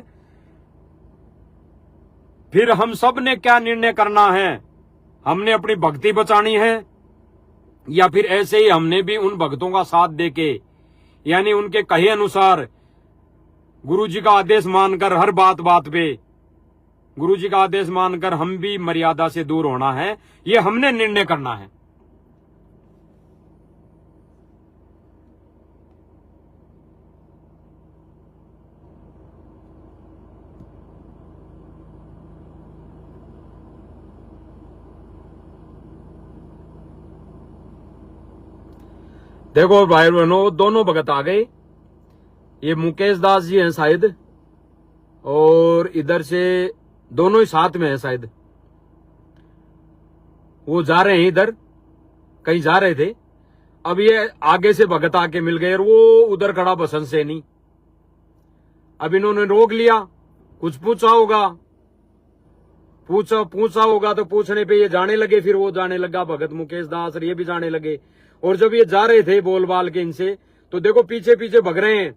फिर हम सब ने क्या निर्णय करना है, हमने अपनी भक्ति बचानी है, या फिर ऐसे ही हमने भी उन भक्तों का साथ देके, यानी उनके कहे अनुसार गुरुजी का आदेश मानकर, हर बात पे गुरुजी का आदेश मानकर हम भी मर्यादा से दूर होना है, ये हमने निर्णय करना है। देखो भाई बहनों, दोनों भगत आ गए। ये मुकेश दास जी हैं शायद, और इधर से दोनों ही साथ में है शायद। वो जा रहे हैं, इधर कहीं जा रहे थे। अब ये आगे से भगत आके मिल गए और वो उधर खड़ा बसंत सैनी। अब इन्होंने रोक लिया, कुछ पूछा होगा, पूछा होगा तो पूछने पे ये जाने लगे। फिर वो जाने लगा भगत मुकेश दास, और ये भी जाने लगे। और जब ये जा रहे थे बोल बाल के इनसे, तो देखो पीछे पीछे भग रहे हैं।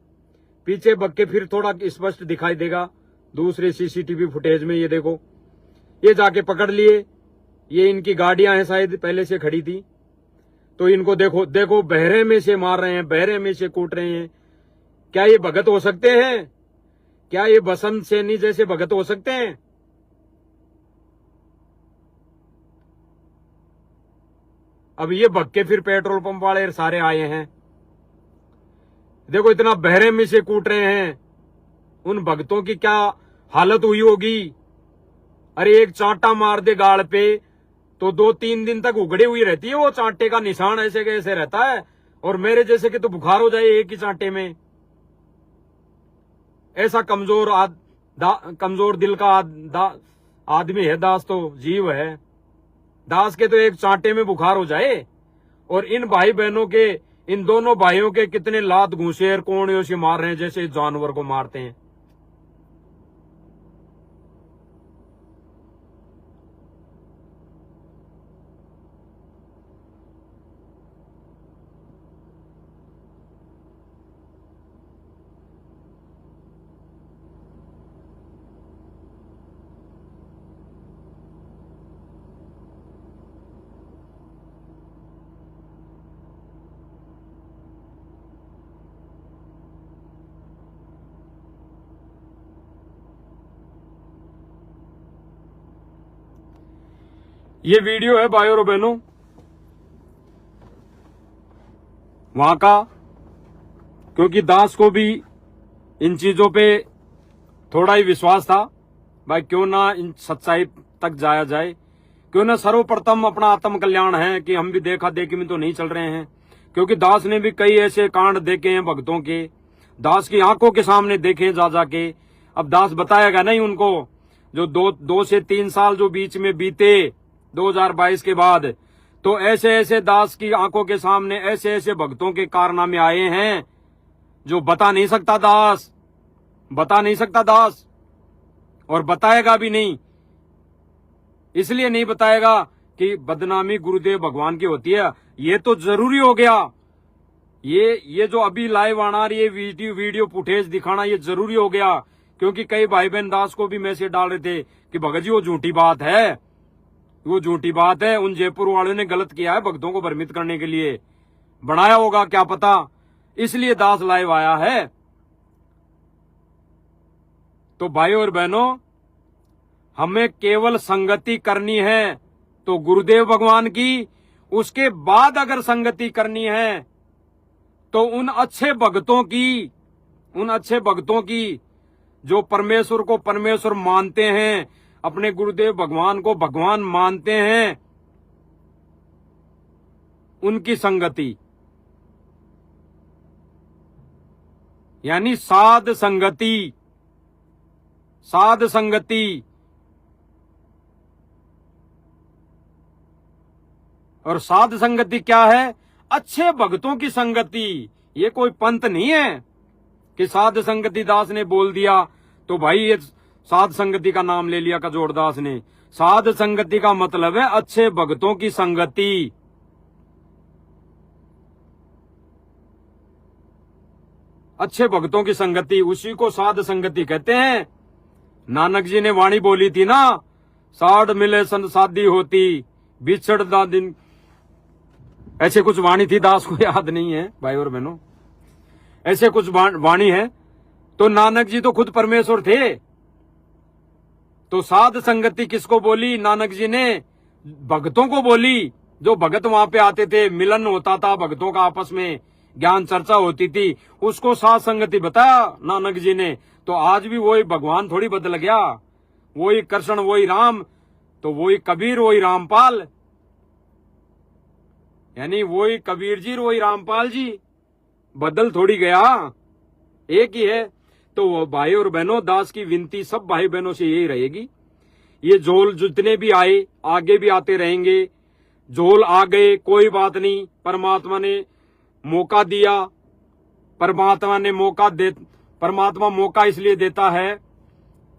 पीछे भग के फिर थोड़ा स्पष्ट दिखाई देगा दूसरे सीसीटीवी फुटेज में। ये देखो, ये जाके पकड़ लिए। ये इनकी गाड़ियां हैं शायद, पहले से खड़ी थी। तो इनको देखो देखो, बहरे में से मार रहे हैं, बहरे में से कूट रहे हैं। क्या ये भगत हो सकते हैं? क्या ये बसंत सैनी जैसे भगत हो सकते हैं? अब ये भग के फिर पेट्रोल पंप वाले सारे आए हैं। देखो इतना बहरे में से कूट रहे हैं। उन भक्तों की क्या हालत हुई होगी। अरे एक चांटा मार दे गाल पे तो 2-3 दिन तक उगड़ी हुई रहती है। वो चांटे का निशान ऐसे कैसे रहता है। और मेरे जैसे कि तो बुखार हो जाए एक ही चांटे में। ऐसा कमजोर दिल का आदमी है दास, तो जीव है दास के, तो एक चांटे में बुखार हो जाए। और इन भाई बहनों के, इन दोनों भाइयों के कितने लात घूंसे कोणियों से मार रहे हैं जैसे जानवर को मारते हैं। ये वीडियो है भाइयों और बहनों वहां का, क्योंकि दास को भी इन चीजों पे थोड़ा ही विश्वास था। भाई क्यों ना इन सच्चाई तक जाया जाए, क्यों ना सर्वप्रथम अपना आत्म कल्याण है कि हम भी देखा देखी में तो नहीं चल रहे हैं। क्योंकि दास ने भी कई ऐसे कांड देखे हैं भक्तों के, दास की आंखों के सामने देखे जा जाके। अब दास बताएगा नहीं उनको, जो 2 से 3 साल जो बीच में बीते 2022 के बाद, तो ऐसे ऐसे दास की आंखों के सामने ऐसे ऐसे भक्तों के कारनामे आए हैं जो बता नहीं सकता दास, बता नहीं सकता दास। और बताएगा भी नहीं। इसलिए नहीं बताएगा कि बदनामी गुरुदेव भगवान की होती है। ये तो जरूरी हो गया। ये जो अभी लाइव आना रही है वीडियो फुटेज दिखाना, ये जरूरी हो गया। क्योंकि कई भाई बहन दास को भी मैसेज डाल रहे थे कि भगत जी वो झूठी बात है, वो झूठी बात है। उन जयपुर वालों ने गलत किया है, भक्तों को भ्रमित करने के लिए बनाया होगा, क्या पता। इसलिए दास लाइव आया है। तो भाइयों और बहनों, हमें केवल संगति करनी है तो गुरुदेव भगवान की, उसके बाद अगर संगति करनी है तो उन अच्छे भक्तों की जो परमेश्वर को परमेश्वर मानते हैं, अपने गुरुदेव भगवान को भगवान मानते हैं, उनकी संगति, यानी साध संगति। साध संगति और साध संगति क्या है? अच्छे भक्तों की संगति। ये कोई पंथ नहीं है कि साध संगति दास ने बोल दिया तो भाई ये साध संगति का नाम ले लिया कजोड़ दास ने। साध संगति का मतलब है अच्छे भक्तों की संगति। अच्छे भक्तों की संगति, उसी को साध संगति कहते हैं। नानक जी ने वाणी बोली थी ना, साध मिले सन शादी होती, बिछड़दा दिन, ऐसे कुछ वाणी थी, दास को याद नहीं है भाई और बहनों, ऐसे कुछ वाणी है। तो नानक जी तो खुद परमेश्वर थे। तो साध संगति किसको बोली? नानक जी ने भक्तों को बोली। जो भगत वहां पे आते थे, मिलन होता था भक्तों का, आपस में ज्ञान चर्चा होती थी, उसको साध संगति बताया नानक जी ने। तो आज भी वही भगवान थोड़ी बदल गया, वही कृष्ण, वही राम, तो वही कबीर, वही रामपाल। यानी वही कबीर जी वही रामपाल जी, बदल थोड़ी गया, एक ही है। तो वो भाई और बहनों, दास की विनती सब भाई बहनों से यही रहेगी, ये झोल जितने भी आए आगे भी आते रहेंगे। झोल आ गए कोई बात नहीं, परमात्मा ने मौका दिया, परमात्मा मौका इसलिए देता है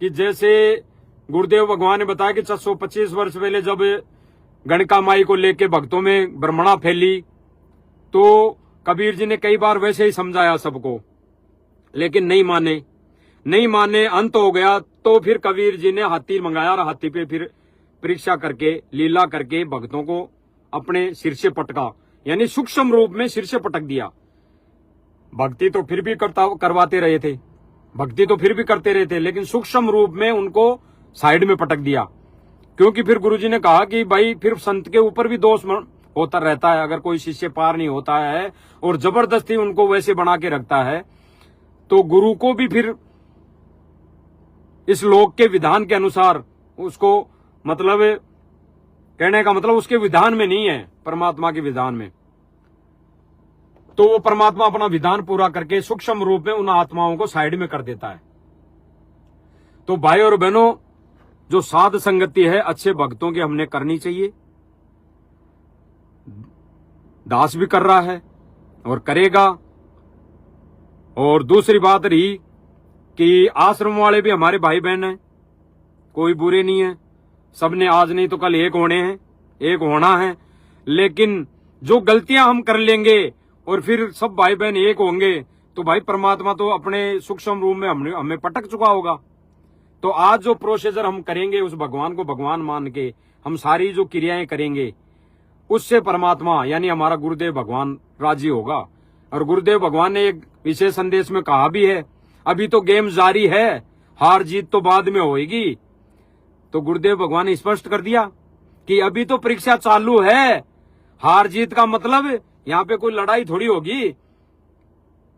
कि जैसे गुरुदेव भगवान ने बताया कि 425 वर्ष पहले जब गणका माई को लेके भक्तों में भ्रमणा फैली, तो कबीर जी ने कई बार वैसे ही समझाया सबको, लेकिन नहीं माने, अंत हो गया। तो फिर कबीर जी ने हाथी मंगाया और हाथी पे फिर परीक्षा करके, लीला करके भक्तों को अपने सिर से पटका, यानी सूक्ष्म रूप में सिर से पटक दिया। भक्ति तो फिर भी करवाते रहे थे, भक्ति तो फिर भी करते रहे थे, लेकिन सूक्ष्म रूप में उनको साइड में पटक दिया। क्योंकि फिर गुरुजी ने कहा कि भाई फिर संत के ऊपर भी दोष होता रहता है, अगर कोई शिष्य पार नहीं होता है और जबरदस्ती उनको वैसे बना के रखता है, तो गुरु को भी फिर इस लोक के विधान के अनुसार उसको, मतलब कहने का मतलब उसके विधान में नहीं है, परमात्मा के विधान में। तो वो परमात्मा अपना विधान पूरा करके सूक्ष्म रूप में उन आत्माओं को साइड में कर देता है। तो भाई और बहनों, जो साध संगति है अच्छे भक्तों की हमने करनी चाहिए। दास भी कर रहा है और करेगा। और दूसरी बात रही कि आश्रम वाले भी हमारे भाई बहन हैं, कोई बुरे नहीं है, सबने आज नहीं तो कल एक होना है। लेकिन जो गलतियां हम कर लेंगे और फिर सब भाई बहन एक होंगे, तो भाई परमात्मा तो अपने सूक्ष्म रूप में हमें पटक चुका होगा। तो आज जो प्रोसीजर हम करेंगे, उस भगवान को भगवान मान के हम सारी जो क्रियाएं करेंगे, उससे परमात्मा यानी हमारा गुरुदेव भगवान राजी होगा। और गुरुदेव भगवान ने एक विशेष संदेश में कहा भी है, अभी तो गेम जारी है, हार जीत तो बाद में होगी। तो गुरुदेव भगवान ने स्पष्ट कर दिया कि अभी तो परीक्षा चालू है, हार जीत का मतलब यहाँ पे कोई लड़ाई थोड़ी होगी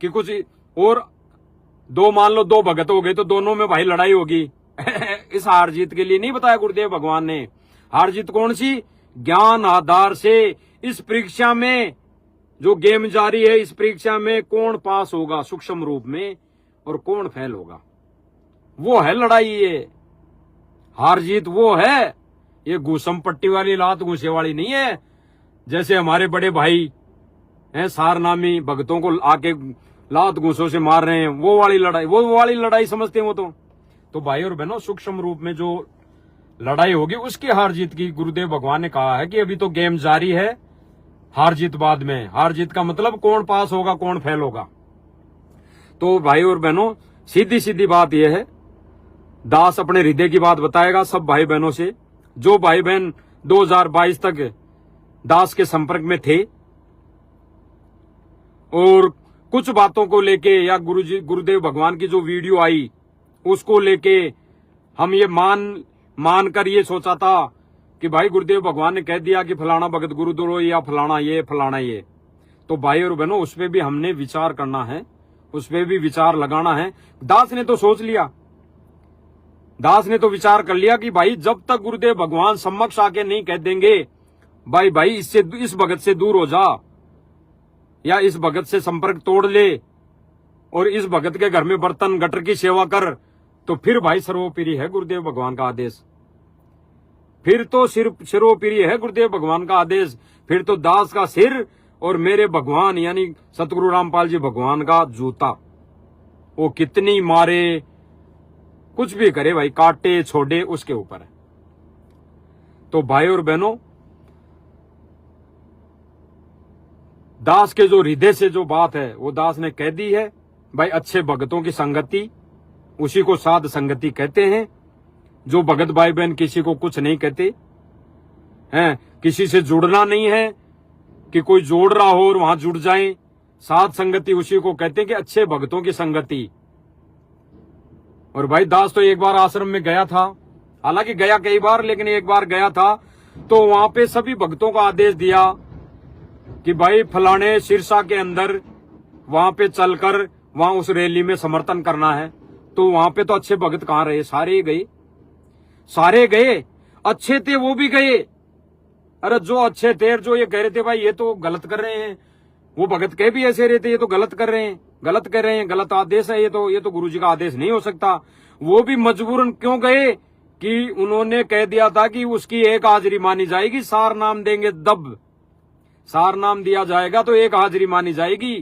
कि कुछ और मान लो दो भगत हो गए तो दोनों में भाई लड़ाई होगी। इस हार जीत के लिए नहीं बताया गुरुदेव भगवान ने। हार जीत कौन सी? ज्ञान आधार से इस परीक्षा में जो गेम जारी है, इस परीक्षा में कौन पास होगा सूक्ष्म रूप में और कौन फेल होगा, वो है लड़ाई। ये हार जीत वो है, ये घूसम पट्टी वाली लात घूसे वाली नहीं है। जैसे हमारे बड़े भाई हैं सारनामी भक्तों को आके लात घूसों से मार रहे हैं, वो वाली लड़ाई समझते हैं वो तो भाई और बहनों, सूक्ष्म रूप में जो लड़ाई होगी उसकी हार जीत की गुरुदेव भगवान ने कहा है कि अभी तो गेम जारी है, हार जीत बाद में। हार जीत का मतलब कौन पास होगा कौन फेल होगा। तो भाई और बहनों, सीधी सीधी बात यह है, दास अपने हृदय की बात बताएगा सब भाई बहनों से। जो भाई बहन 2022 तक दास के संपर्क में थे और कुछ बातों को लेके या गुरुदेव भगवान की जो वीडियो आई उसको लेके हम ये मान कर ये सोचा था कि भाई गुरुदेव भगवान ने कह दिया कि फलाना भगत गुरु दो या फलाना ये, तो भाई और बहनों उस पर भी हमने विचार करना है, उस पर भी विचार लगाना है। दास ने तो सोच लिया, दास ने तो विचार कर लिया कि भाई जब तक गुरुदेव भगवान समक्ष आके नहीं कह देंगे भाई इससे इस भगत से दूर हो जा या इस भगत से संपर्क तोड़ ले और इस भगत के घर में बर्तन गटर की सेवा कर, तो फिर भाई सर्वोपरि है गुरुदेव भगवान का आदेश। फिर तो सिर्फ सर्वोपरि है गुरुदेव भगवान का आदेश। फिर तो दास का सिर और मेरे भगवान यानी सतगुरु रामपाल जी भगवान का जूता, वो कितनी मारे कुछ भी करे भाई, काटे छोड़े उसके ऊपर है। तो भाई और बहनों, दास के जो हृदय से जो बात है वो दास ने कह दी है भाई। अच्छे भगतों की संगति, उसी को साध संगति कहते हैं। जो भगत भाई बहन किसी को कुछ नहीं कहते हैं, किसी से जुड़ना नहीं है कि कोई जोड़ रहा हो और वहां जुड़ जाएं, साध संगति उसी को कहते हैं कि अच्छे भगतों की संगति। और भाई दास तो एक बार आश्रम में गया था, हालांकि गया कई बार, लेकिन एक बार गया था तो वहां पे सभी भक्तों का आदेश दिया कि भाई फलाने सिरसा के अंदर वहां पे चलकर वहां उस रैली में समर्थन करना है। तो वहां पे तो अच्छे भगत कहां रहे, सारे गए, अच्छे थे वो भी गए, अरे जो अच्छे थे, जो ये कह रहे थे भाई ये तो गलत कर रहे हैं, वो भगत कह भी ऐसे रहे थे, ये तो गलत कर रहे हैं, गलत कर रहे हैं, गलत आदेश है, ये तो गुरुजी का आदेश नहीं हो सकता। वो भी मजबूरन क्यों गए कि उन्होंने कह दिया था कि उसकी एक हाजिरी मानी जाएगी, सार नाम देंगे दब, सार नाम दिया जाएगा तो एक हाजिरी मानी जाएगी।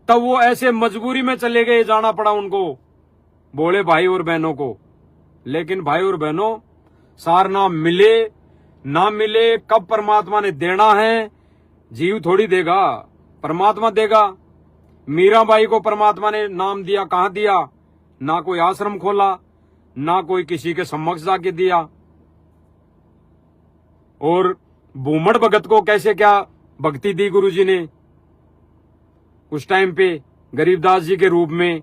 तब वो ऐसे मजबूरी में चले गए, जाना पड़ा उनको, बोले भाई और बहनों को। लेकिन भाई और बहनों, सार नाम मिले ना मिले, कब परमात्मा ने देना है, जीव थोड़ी देगा, परमात्मा देगा। मीराबाई को परमात्मा ने नाम दिया, कहां दिया? ना कोई आश्रम खोला, ना कोई किसी के समक्ष जाके दिया। और बूमड़ भगत को कैसे क्या भक्ति दी गुरुजी ने उस टाइम पे, गरीबदास जी के रूप में।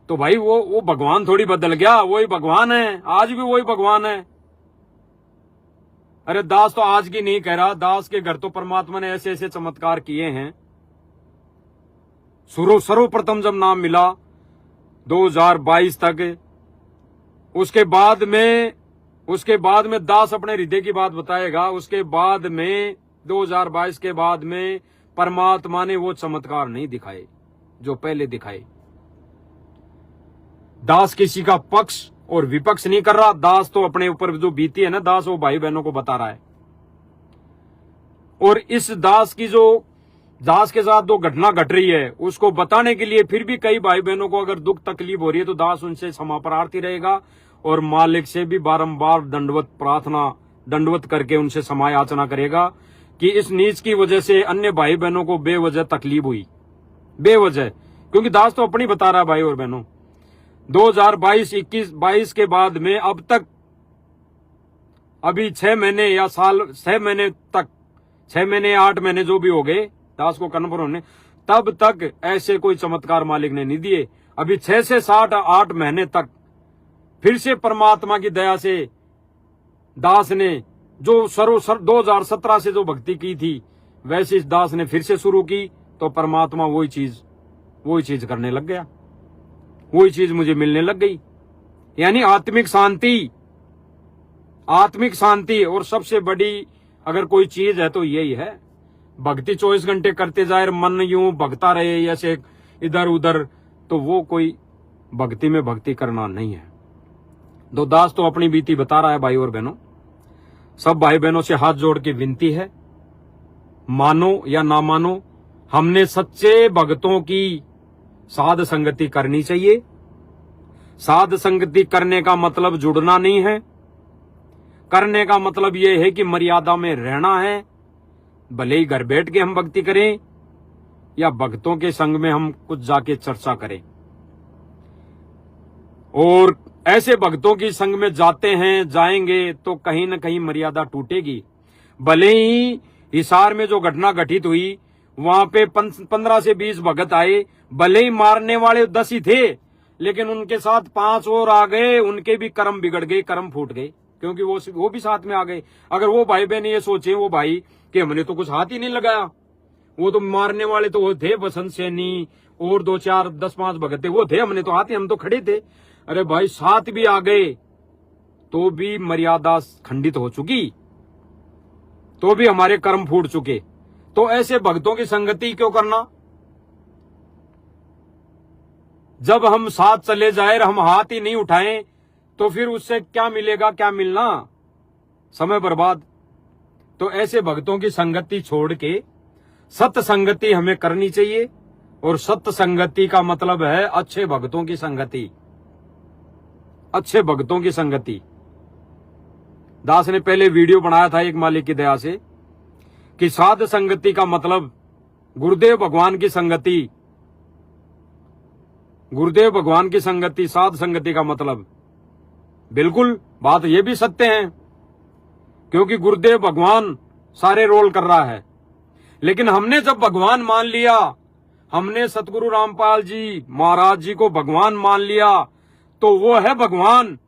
तो भाई वो भगवान थोड़ी बदल गया, वही भगवान है, आज भी वही भगवान है। अरे दास तो आज की नहीं कह रहा, दास के घर तो परमात्मा ने ऐसे ऐसे चमत्कार किए हैं। सर्वप्रथम जब नाम मिला 2022 तक, उसके बाद में दास अपने हृदय की बात बताएगा। उसके बाद में 2022 के बाद में परमात्मा ने वो चमत्कार नहीं दिखाए जो पहले दिखाए। दास किसी का पक्ष और विपक्ष नहीं कर रहा, दास तो अपने ऊपर जो बीती है ना, दास वो भाई बहनों को बता रहा है। और इस दास के साथ जो घटना घट रही है उसको बताने के लिए फिर भी कई भाई बहनों को अगर दुख तकलीफ हो रही है तो दास उनसे क्षमा प्रार्थी रहेगा और मालिक से भी बारंबार दंडवत करके उनसे क्षमा याचना करेगा कि इस नीच की वजह से अन्य भाई बहनों को बेवजह तकलीफ हुई, बेवजह। क्योंकि दास तो अपनी बता रहा है भाई और बहनों। 2022 के बाद में अब तक, अभी 6 महीने या साल, 6 महीने तक, 6 महीने 8 महीने जो भी हो गए दास को कन्फर्म होने, तब तक ऐसे कोई चमत्कार मालिक ने नहीं दिए। अभी 6 से 8 महीने तक फिर से परमात्मा की दया से दास ने जो 2017 से जो भक्ति की थी वैसे इस दास ने फिर से शुरू की, तो परमात्मा वही चीज करने लग गया, वही चीज मुझे मिलने लग गई। यानी आत्मिक शांति। और सबसे बड़ी अगर कोई चीज है तो यही है, भक्ति 24 घंटे करते जाए, मन यूं भगता रहे ऐसे इधर उधर, तो वो कोई भक्ति में भक्ति करना नहीं है। दो दास तो अपनी बीती बता रहा है भाई और बहनों। सब भाई बहनों से हाथ जोड़ के विनती है, मानो या ना मानो, हमने सच्चे भक्तों की साध संगति करनी चाहिए। साध संगति करने का मतलब जुड़ना नहीं है, करने का मतलब यह है कि मर्यादा में रहना है। भले ही घर बैठ के हम भक्ति करें या भक्तों के संग में हम कुछ जाके चर्चा करें। और ऐसे भक्तों की संग में जाएंगे तो कहीं न कहीं मर्यादा टूटेगी। भले ही हिसार में जो घटना घटित हुई वहां पे 15 से 20 भगत आए, भले ही मारने वाले 10 ही थे, लेकिन उनके साथ 5 और आ गए, उनके भी कर्म बिगड़ गए, कर्म फूट गए, क्योंकि वो भी साथ में आ गए। अगर वो भाई बहन ये सोचे, वो भाई कि हमने तो कुछ हाथ ही नहीं लगाया, वो तो मारने वाले तो वो थे, बसंत सैनी और 2 4 10 5 भगत थे, वो थे, हमने तो हाथ ही, हम तो खड़े थे। अरे भाई साथ भी आ गए तो भी मर्यादा खंडित हो चुकी, तो भी हमारे कर्म फूट चुके। तो ऐसे भक्तों की संगति क्यों करना? जब हम साथ चले जाए और हम हाथ ही नहीं उठाएं तो फिर उससे क्या मिलेगा, क्या मिलना, समय बर्बाद। तो ऐसे भक्तों की संगति छोड़ के सत्य संगति हमें करनी चाहिए। और सत्य संगति का मतलब है अच्छे भक्तों की संगति, अच्छे भक्तों की संगति। दास ने पहले वीडियो बनाया था एक मालिक की दया से कि साध संगति का मतलब गुरुदेव भगवान की संगति, गुरुदेव भगवान की संगति, साध संगति का मतलब। बिल्कुल बात ये भी सत्य है, क्योंकि गुरुदेव भगवान सारे रोल कर रहा है। लेकिन हमने जब भगवान मान लिया, हमने सतगुरु रामपाल जी महाराज जी को भगवान मान लिया, तो वो है भगवान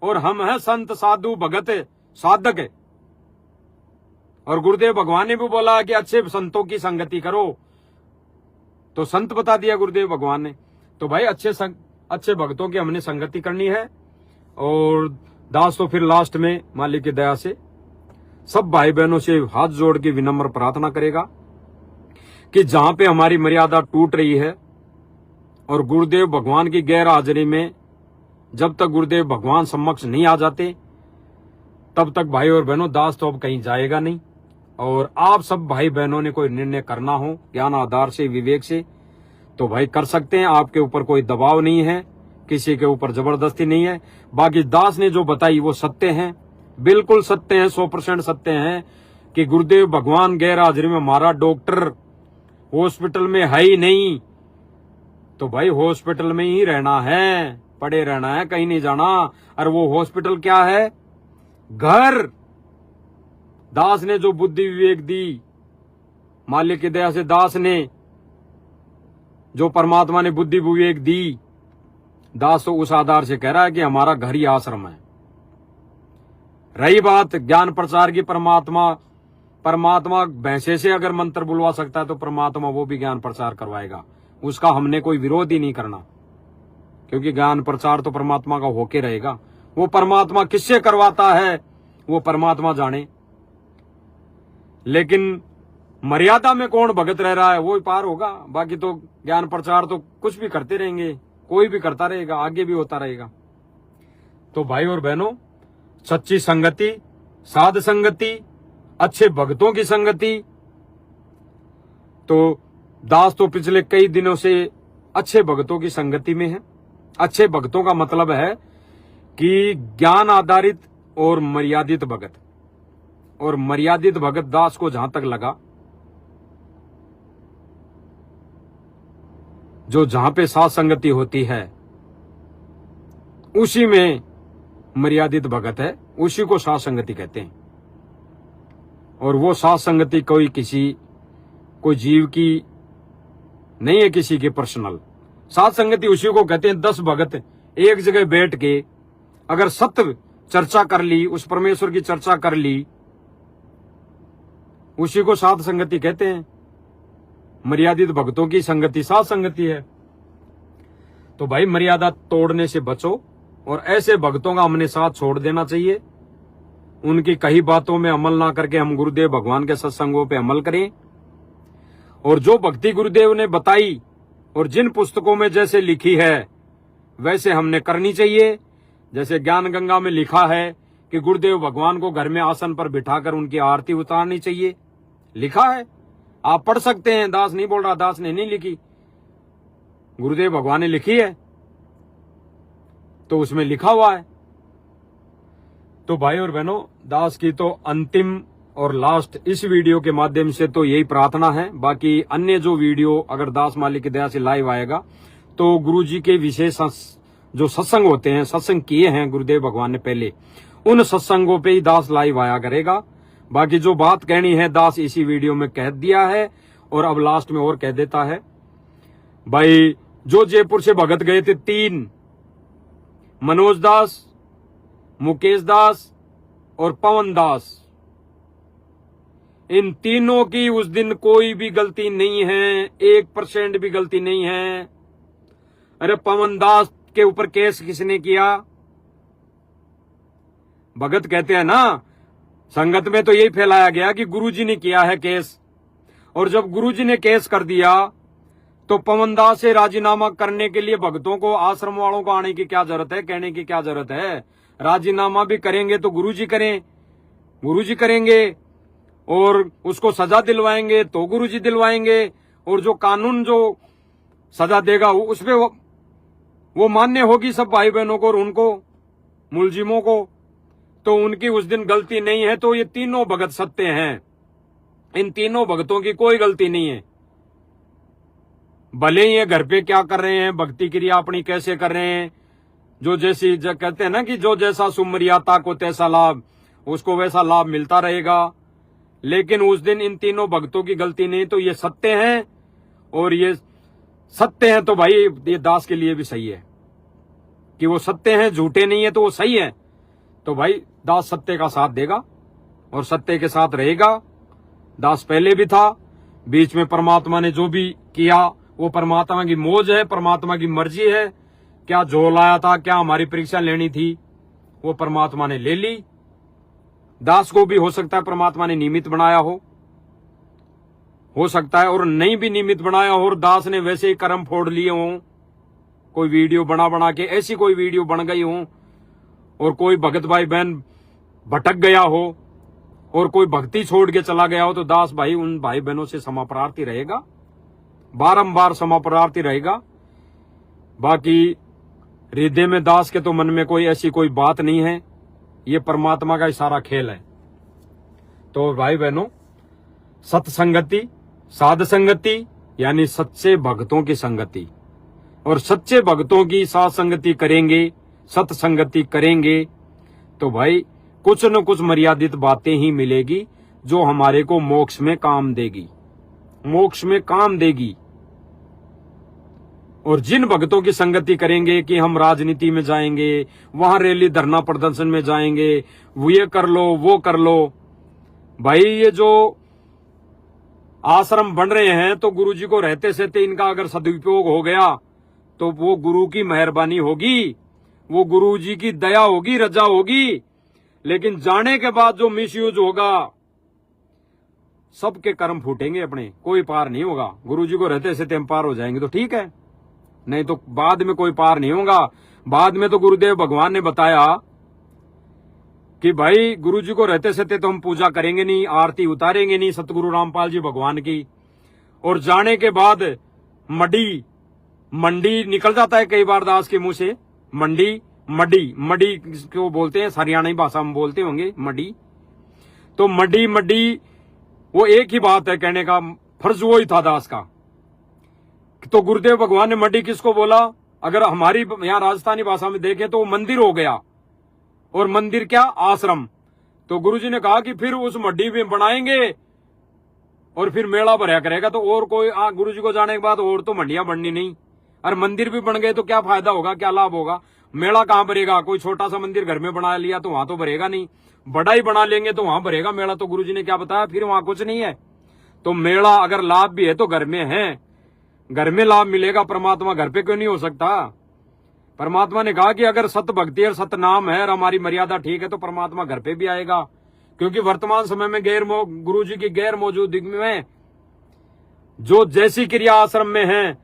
और हम है संत साधु भगत साधक। और गुरुदेव भगवान ने भी बोला कि अच्छे संतों की संगति करो, तो संत बता दिया गुरुदेव भगवान ने। तो भाई अच्छे भक्तों की हमने संगति करनी है। और दास तो फिर लास्ट में मालिक की दया से सब भाई बहनों से हाथ जोड़ के विनम्र प्रार्थना करेगा कि जहां पे हमारी मर्यादा टूट रही है और गुरुदेव भगवान की गैर हाजिरी में जब तक गुरुदेव भगवान समक्ष नहीं आ जाते तब तक भाई और बहनों दास तो अब कहीं जाएगा नहीं। और आप सब भाई बहनों ने कोई निर्णय करना हो ज्ञान आधार से, विवेक से, तो भाई कर सकते हैं। आपके ऊपर कोई दबाव नहीं है, किसी के ऊपर जबरदस्ती नहीं है। बाकी दास ने जो बताई वो सत्य है, बिल्कुल सत्य है, 100% सत्य है कि गुरुदेव भगवान गैर हाजिरी में हमारा डॉक्टर हॉस्पिटल में है ही नहीं। तो भाई हॉस्पिटल में ही रहना है, पड़े रहना है, कहीं नहीं जाना। और वो हॉस्पिटल क्या है? घर। दास ने जो बुद्धि विवेक दी, मालिक की दया से दास ने जो परमात्मा ने बुद्धि विवेक दी, दास तो उस आधार से कह रहा है कि हमारा घर ही आश्रम है। रही बात ज्ञान प्रचार की, परमात्मा भैंसे से अगर मंत्र बुलवा सकता है तो परमात्मा वो भी ज्ञान प्रचार करवाएगा। उसका हमने कोई विरोध ही नहीं करना, क्योंकि ज्ञान प्रचार तो परमात्मा का होके रहेगा। वो परमात्मा किससे करवाता है वो परमात्मा जाने, लेकिन मर्यादा में कौन भगत रह रहा है वो पार होगा। बाकी तो ज्ञान प्रचार तो कुछ भी करते रहेंगे, कोई भी करता रहेगा, आगे भी होता रहेगा। तो भाई और बहनों, सच्ची संगति, साध संगति, अच्छे भक्तों की संगति, तो दास तो पिछले कई दिनों से अच्छे भक्तों की संगति में है। अच्छे भक्तों का मतलब है कि ज्ञान आधारित और मर्यादित भगत। और मर्यादित भगत दास को जहां तक लगा, जो जहां पे साथ संगति होती है उसी में मर्यादित भगत है, उसी को साथ संगति कहते हैं। और वो साथ संगति कोई जीव की नहीं है, किसी की पर्सनल साथ संगति उसी को कहते हैं। 10 भगत एक जगह बैठ के अगर सत्य चर्चा कर ली, उस परमेश्वर की चर्चा कर ली, उसी को साथ संगति कहते हैं। मर्यादित भक्तों की संगति साथ संगति है। तो भाई मर्यादा तोड़ने से बचो और ऐसे भक्तों का हमने साथ छोड़ देना चाहिए। उनकी कही बातों में अमल ना करके हम गुरुदेव भगवान के सत्संगों पे अमल करें। और जो भक्ति गुरुदेव ने बताई और जिन पुस्तकों में जैसे लिखी है वैसे हमने करनी चाहिए। जैसे ज्ञान गंगा में लिखा है कि गुरुदेव भगवान को घर में आसन पर बिठाकर उनकी आरती उतारनी चाहिए, लिखा है, आप पढ़ सकते हैं। दास नहीं बोल रहा, दास ने नहीं लिखी, गुरुदेव भगवान ने लिखी है, तो उसमें लिखा हुआ है। तो भाई और बहनों, दास की तो अंतिम और लास्ट इस वीडियो के माध्यम से तो यही प्रार्थना है। बाकी अन्य जो वीडियो अगर दास मालिक की दया से लाइव आएगा तो गुरुजी के विशेष जो सत्संग होते हैं, सत्संग किए हैं गुरुदेव भगवान ने पहले, उन सत्संगों पे ही दास लाइव आया करेगा। बाकी जो बात कहनी है दास इसी वीडियो में कह दिया है। और अब लास्ट में और कह देता है, भाई जो जयपुर से भगत गए थे 3, मनोज दास, मुकेश दास और पवन दास, इन तीनों की उस दिन कोई भी गलती नहीं है, 1% भी गलती नहीं है। अरे पवन दास के ऊपर केस किसने किया? भगत कहते हैं ना, संगत में तो यही फैलाया गया कि गुरुजी ने किया है केस। और जब गुरुजी ने केस कर दिया तो पवन दास से राजीनामा करने के लिए भक्तों को, आश्रम वालों को आने की क्या जरूरत है, कहने की क्या जरूरत है? राजीनामा भी करेंगे तो गुरुजी करें, गुरुजी करेंगे। और उसको सजा दिलवाएंगे तो गुरुजी दिलवाएंगे। और जो कानून जो सजा देगा उस पे वो मान्य होगी सब भाई बहनों को और उनको मुलजिमों को। तो उनकी उस दिन गलती नहीं है। तो ये तीनों भगत सत्य हैं, इन तीनों भगतों की कोई गलती नहीं है। भले ही ये घर पे क्या कर रहे हैं, भक्ति क्रिया अपनी कैसे कर रहे हैं, जो जैसी कहते हैं ना कि जो जैसा सुमर्याता को तैसा लाभ, उसको वैसा लाभ मिलता रहेगा। लेकिन उस दिन इन तीनों भक्तों की गलती नहीं। तो ये सत्य है और ये सत्य है तो भाई ये दास के लिए भी सही है कि वो सत्य हैं, झूठे नहीं है तो वो सही है। तो भाई दास सत्य का साथ देगा और सत्य के साथ रहेगा। दास पहले भी था, बीच में परमात्मा ने जो भी किया वो परमात्मा की मौज है, परमात्मा की मर्जी है। क्या झोल आया था, क्या हमारी परीक्षा लेनी थी, वो परमात्मा ने ले ली। दास को भी हो सकता है परमात्मा ने निमित्त बनाया हो सकता है, और नहीं भी निमित्त बनाया हो और दास ने वैसे ही कर्म फोड़ लिए हों, कोई वीडियो बना के ऐसी कोई वीडियो बन गई हो और कोई भगत भाई बहन भटक गया हो और कोई भक्ति छोड़ के चला गया हो, तो दास भाई उन भाई बहनों से क्षमा प्रार्थी रहेगा, बारंबार क्षमा प्रार्थी रहेगा। बाकी हृदय में दास के तो मन में कोई ऐसी कोई बात नहीं है, ये परमात्मा का इशारा खेल है। तो भाई बहनों, सत्संगति, साध संगति यानी सच्चे भक्तों की संगति, और सच्चे भक्तों की साथ संगति करेंगे, सत्संगति करेंगे तो भाई कुछ न कुछ मर्यादित बातें ही मिलेगी जो हमारे को मोक्ष में काम देगी, मोक्ष में काम देगी। और जिन भक्तों की संगति करेंगे कि हम राजनीति में जाएंगे, वहां रैली धरना प्रदर्शन में जाएंगे, वो ये कर लो वो कर लो, भाई ये जो आश्रम बन रहे हैं तो गुरुजी को रहते सहते इनका अगर सदुपयोग हो गया तो वो गुरु की मेहरबानी होगी, वो गुरुजी की दया होगी, रजा होगी। लेकिन जाने के बाद जो मिसयूज होगा, सबके कर्म फूटेंगे अपने, कोई पार नहीं होगा। गुरुजी को रहते सहते हम पार हो जाएंगे तो ठीक है, नहीं तो बाद में कोई पार नहीं होगा। बाद में तो गुरुदेव भगवान ने बताया कि भाई गुरुजी को रहते सहते तो हम पूजा करेंगे नहीं, आरती उतारेंगे नहीं सतगुरु रामपाल जी भगवान की। और जाने के बाद मंडी निकल जाता है कई बार दास के मुंह से, मडी क्यों बोलते हैं, हरियाणवी भाषा में बोलते होंगे मडी। तो मडी वो एक ही बात है, कहने का फर्ज वो ही था दास का। तो गुरुदेव भगवान ने मडी किसको बोला, अगर हमारी यहाँ राजस्थानी भाषा में देखें तो वो मंदिर हो गया, और मंदिर क्या, आश्रम। तो गुरुजी ने कहा कि फिर उस मड्डी में बनाएंगे और फिर मेला भरा करेगा, तो और कोई गुरुजी को जाने के बाद और तो मंडियां बननी नहीं, और मंदिर भी बन गए तो क्या फायदा होगा, क्या लाभ होगा। मेला कहां भरेगा, कोई छोटा सा मंदिर घर में बना लिया तो वहां तो भरेगा नहीं, बड़ा ही बना लेंगे तो वहां भरेगा मेला। तो गुरुजी ने क्या बताया, फिर वहां कुछ नहीं है। तो मेला अगर लाभ भी है तो घर में है, घर में लाभ मिलेगा, परमात्मा घर पे क्यों नहीं हो सकता। परमात्मा ने कहा कि अगर सत भक्ति और सत नाम है और हमारी मर्यादा ठीक है तो परमात्मा घर पे भी आएगा। क्योंकि वर्तमान समय में गुरुजी की गैर मौजूदगी में जो जैसी क्रिया आश्रम में है,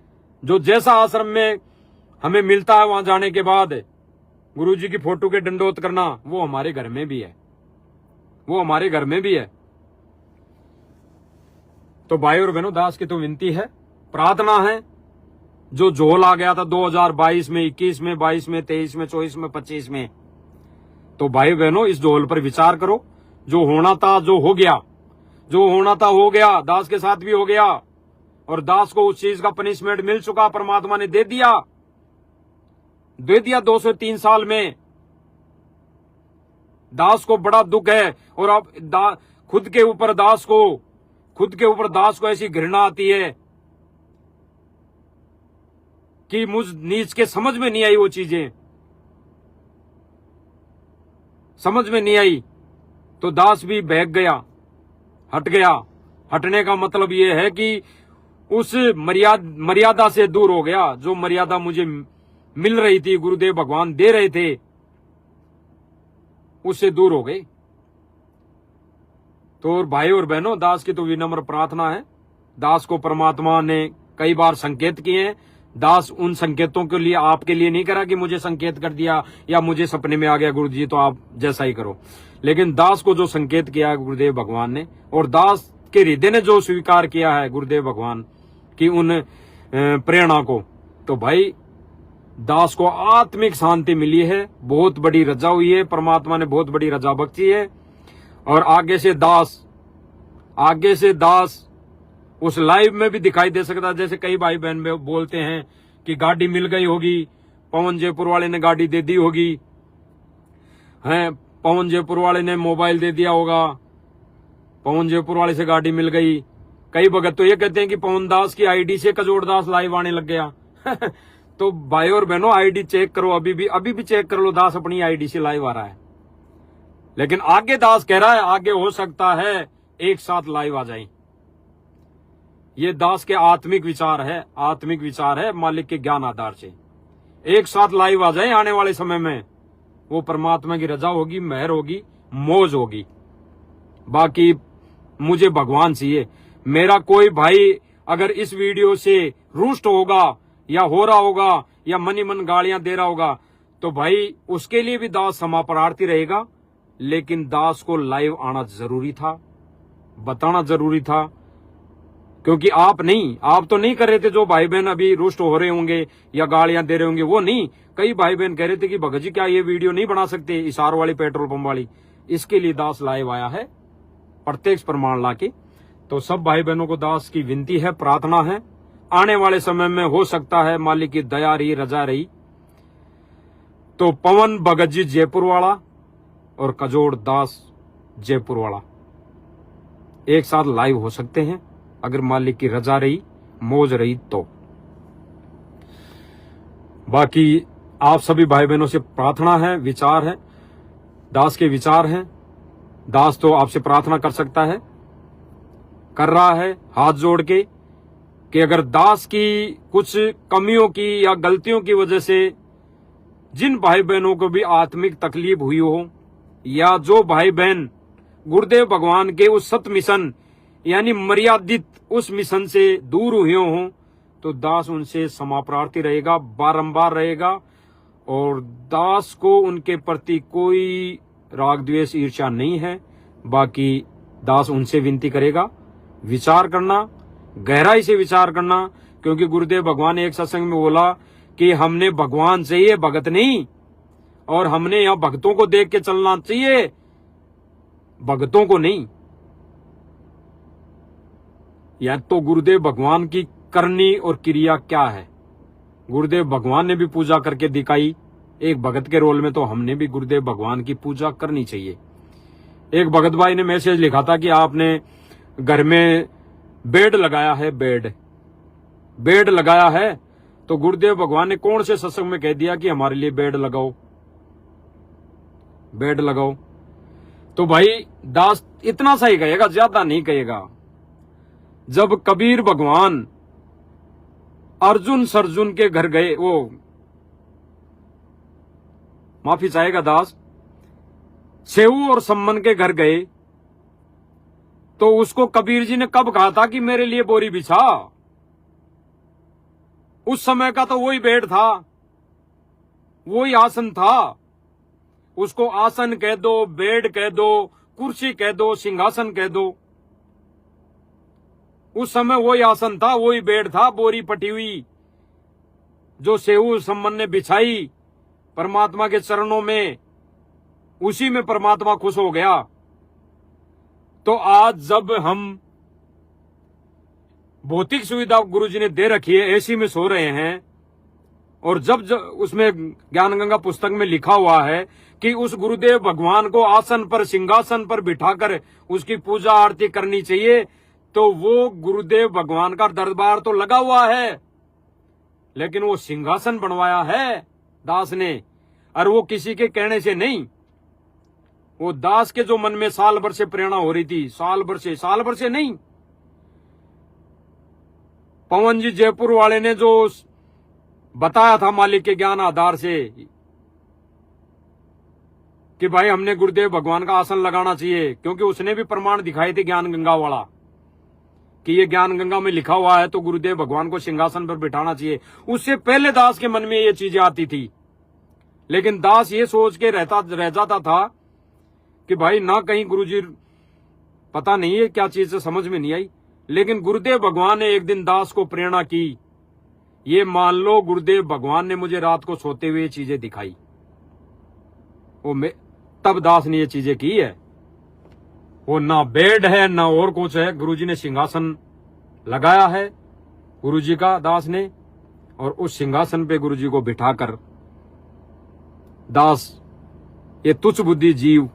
जो जैसा आश्रम में हमें मिलता है वहां जाने के बाद गुरुजी की फोटो के दंडोत करना, वो हमारे घर में भी है, वो हमारे घर में भी है। तो भाई और बहनों, दास की तो विनती है, प्रार्थना है, जो झोल आ गया था 2022 में, 21 में, 22 में, 23 में, 24 में, 25 में, तो भाई बहनों इस झोल पर विचार करो। जो होना था, जो हो गया, जो होना था हो गया, दास के साथ भी हो गया, और दास को उस चीज का पनिशमेंट मिल चुका, परमात्मा ने दे दिया 203 साल में। दास को बड़ा दुख है, और अब खुद के ऊपर दास को ऐसी घृणा आती है कि मुझ नीच के समझ में नहीं आई, वो चीजें समझ में नहीं आई, तो दास भी बहक गया, हट गया। हटने का मतलब ये है कि उस मर्यादा से दूर हो गया, जो मर्यादा मुझे मिल रही थी, गुरुदेव भगवान दे रहे थे, उससे दूर हो गए। तो भाई और बहनों, दास की तो विनम्र प्रार्थना है, दास को परमात्मा ने कई बार संकेत किए हैं। दास उन संकेतों के लिए आपके लिए नहीं करा कि मुझे संकेत कर दिया या मुझे सपने में आ गया गुरुजी तो आप जैसा ही करो, लेकिन दास को जो संकेत किया है गुरुदेव भगवान ने, और दास के हृदय ने जो स्वीकार किया है गुरुदेव भगवान की उन प्रेरणा को, तो भाई दास को आत्मिक शांति मिली है, बहुत बड़ी रजा हुई है, परमात्मा ने बहुत बड़ी रजा बख्शी है। और आगे से दास उस लाइव में भी दिखाई दे सकता है। जैसे कई भाई बहन में बोलते हैं कि गाड़ी मिल गई होगी, पवन जयपुर वाले ने गाड़ी दे दी होगी, हैं, पवन जयपुर वाले ने मोबाइल दे दिया होगा, पवन जयपुर वाले से गाड़ी मिल गई। कई भगत तो ये कहते हैं कि पवन दास की आईडी से कजोड़ दास लाइव आने लग गया। तो भाई और बहनों, आईडी चेक करो, अभी भी चेक कर लो, दास अपनी आईडी से लाइव आ रहा है। लेकिन आगे दास कह रहा है, आगे हो सकता है एक साथ लाइव आ जाए। ये दास के आत्मिक विचार है, मालिक के ज्ञान आधार से एक साथ लाइव आ जाए आने वाले समय में। वो परमात्मा की रजा होगी, मेहर होगी, मौज होगी। बाकी मुझे भगवान चाहिए। मेरा कोई भाई अगर इस वीडियो से रुष्ट होगा या हो रहा होगा या मनी मन गालियां दे रहा होगा तो भाई उसके लिए भी दास क्षमा प्रार्थी रहेगा, लेकिन दास को लाइव आना जरूरी था, बताना जरूरी था, क्योंकि आप तो नहीं कर रहे थे। जो भाई बहन अभी रुष्ट हो रहे होंगे या गालियां दे रहे होंगे वो नहीं, कई भाई बहन कह रहे थे कि भगत जी क्या ये वीडियो नहीं बना सकते इसार वाली पेट्रोल पंप वाली। इसके लिए दास लाइव आया है प्रत्यक्ष प्रमाण लाके। तो सब भाई बहनों को दास की विनती है, प्रार्थना है, आने वाले समय में हो सकता है मालिक की दया रही, रजा रही तो पवन भगत जी जयपुर वाला और कजोड़ दास जयपुर वाला एक साथ लाइव हो सकते हैं, अगर मालिक की रजा रही, मौज रही तो। बाकी आप सभी भाई बहनों से प्रार्थना है, विचार है, दास के विचार हैं। दास तो आपसे प्रार्थना कर सकता है, कर रहा है हाथ जोड़ के, कि अगर दास की कुछ कमियों की या गलतियों की वजह से जिन भाई बहनों को भी आत्मिक तकलीफ हुई हो, या जो भाई बहन गुरुदेव भगवान के उस सत मिशन यानी मर्यादित उस मिशन से दूर हुए हों, तो दास उनसे क्षमा प्रार्थी रहेगा, बारंबार रहेगा। और दास को उनके प्रति कोई राग द्वेष ईर्ष्या नहीं है। बाकी दास उनसे विनती करेगा विचार करना, गहराई से विचार करना, क्योंकि गुरुदेव भगवान ने एक सत्संग में बोला कि हमने भगवान चाहिए, भगत नहीं, और हमने यहां भक्तों को देख के चलना चाहिए, भगतों को नहीं। या तो गुरुदेव भगवान की करनी और क्रिया क्या है, गुरुदेव भगवान ने भी पूजा करके दिखाई एक भगत के रोल में, तो हमने भी गुरुदेव भगवान की पूजा करनी चाहिए। एक भगत भाई ने मैसेज लिखा था कि आपने घर में बेड लगाया है, बेड लगाया है, तो गुरुदेव भगवान ने कौन से सत्संग में कह दिया कि हमारे लिए बेड लगाओ, बेड लगाओ। तो भाई दास इतना सा ही कहेगा, ज्यादा नहीं कहेगा। जब कबीर भगवान अर्जुन सरजुन के घर गए, वो माफी चाहेगा दास, सेऊ और सम्मन के घर गए, तो उसको कबीर जी ने कब कहा था कि मेरे लिए बोरी बिछा? उस समय का तो वही बेड था, वही आसन था। उसको आसन कह दो, बेड कह दो, कुर्सी कह दो, सिंहासन कह दो, उस समय वही आसन था, वही बेड था, बोरी पटी हुई जो सेऊ सम्मन ने बिछाई परमात्मा के चरणों में, उसी में परमात्मा खुश हो गया। तो आज जब हम भौतिक सुविधा गुरुजी ने दे रखी है, एसी में सो रहे हैं, और जब उसमें ज्ञान गंगा पुस्तक में लिखा हुआ है कि उस गुरुदेव भगवान को आसन पर, सिंहासन पर बिठाकर उसकी पूजा आरती करनी चाहिए, तो वो गुरुदेव भगवान का दरबार तो लगा हुआ है, लेकिन वो सिंहासन बनवाया है दास ने, और वो किसी के कहने से नहीं। वो दास के जो मन में साल भर से प्रेरणा हो रही थी, साल भर से नहीं, पवन जी जयपुर वाले ने जो बताया था मालिक के ज्ञान आधार से कि भाई हमने गुरुदेव भगवान का आसन लगाना चाहिए, क्योंकि उसने भी प्रमाण दिखाए थे ज्ञान गंगा वाला कि ये ज्ञान गंगा में लिखा हुआ है, तो गुरुदेव भगवान को सिंहासन पर बिठाना चाहिए। उससे पहले दास के मन में ये चीजें आती थी, लेकिन दास ये सोच के रह जाता था कि भाई ना कहीं गुरुजी, पता नहीं है क्या चीज समझ में नहीं आई। लेकिन गुरुदेव भगवान ने एक दिन दास को प्रेरणा की, ये मान लो गुरुदेव भगवान ने मुझे रात को सोते हुए चीजें दिखाई, तब दास ने ये चीजें की है। वो ना बेड है ना और कुछ है, गुरुजी ने सिंहासन लगाया है गुरुजी का, दास ने, और उस सिंहासन पे गुरुजी को बिठाकर दास ये तुच्छ बुद्धि जीव,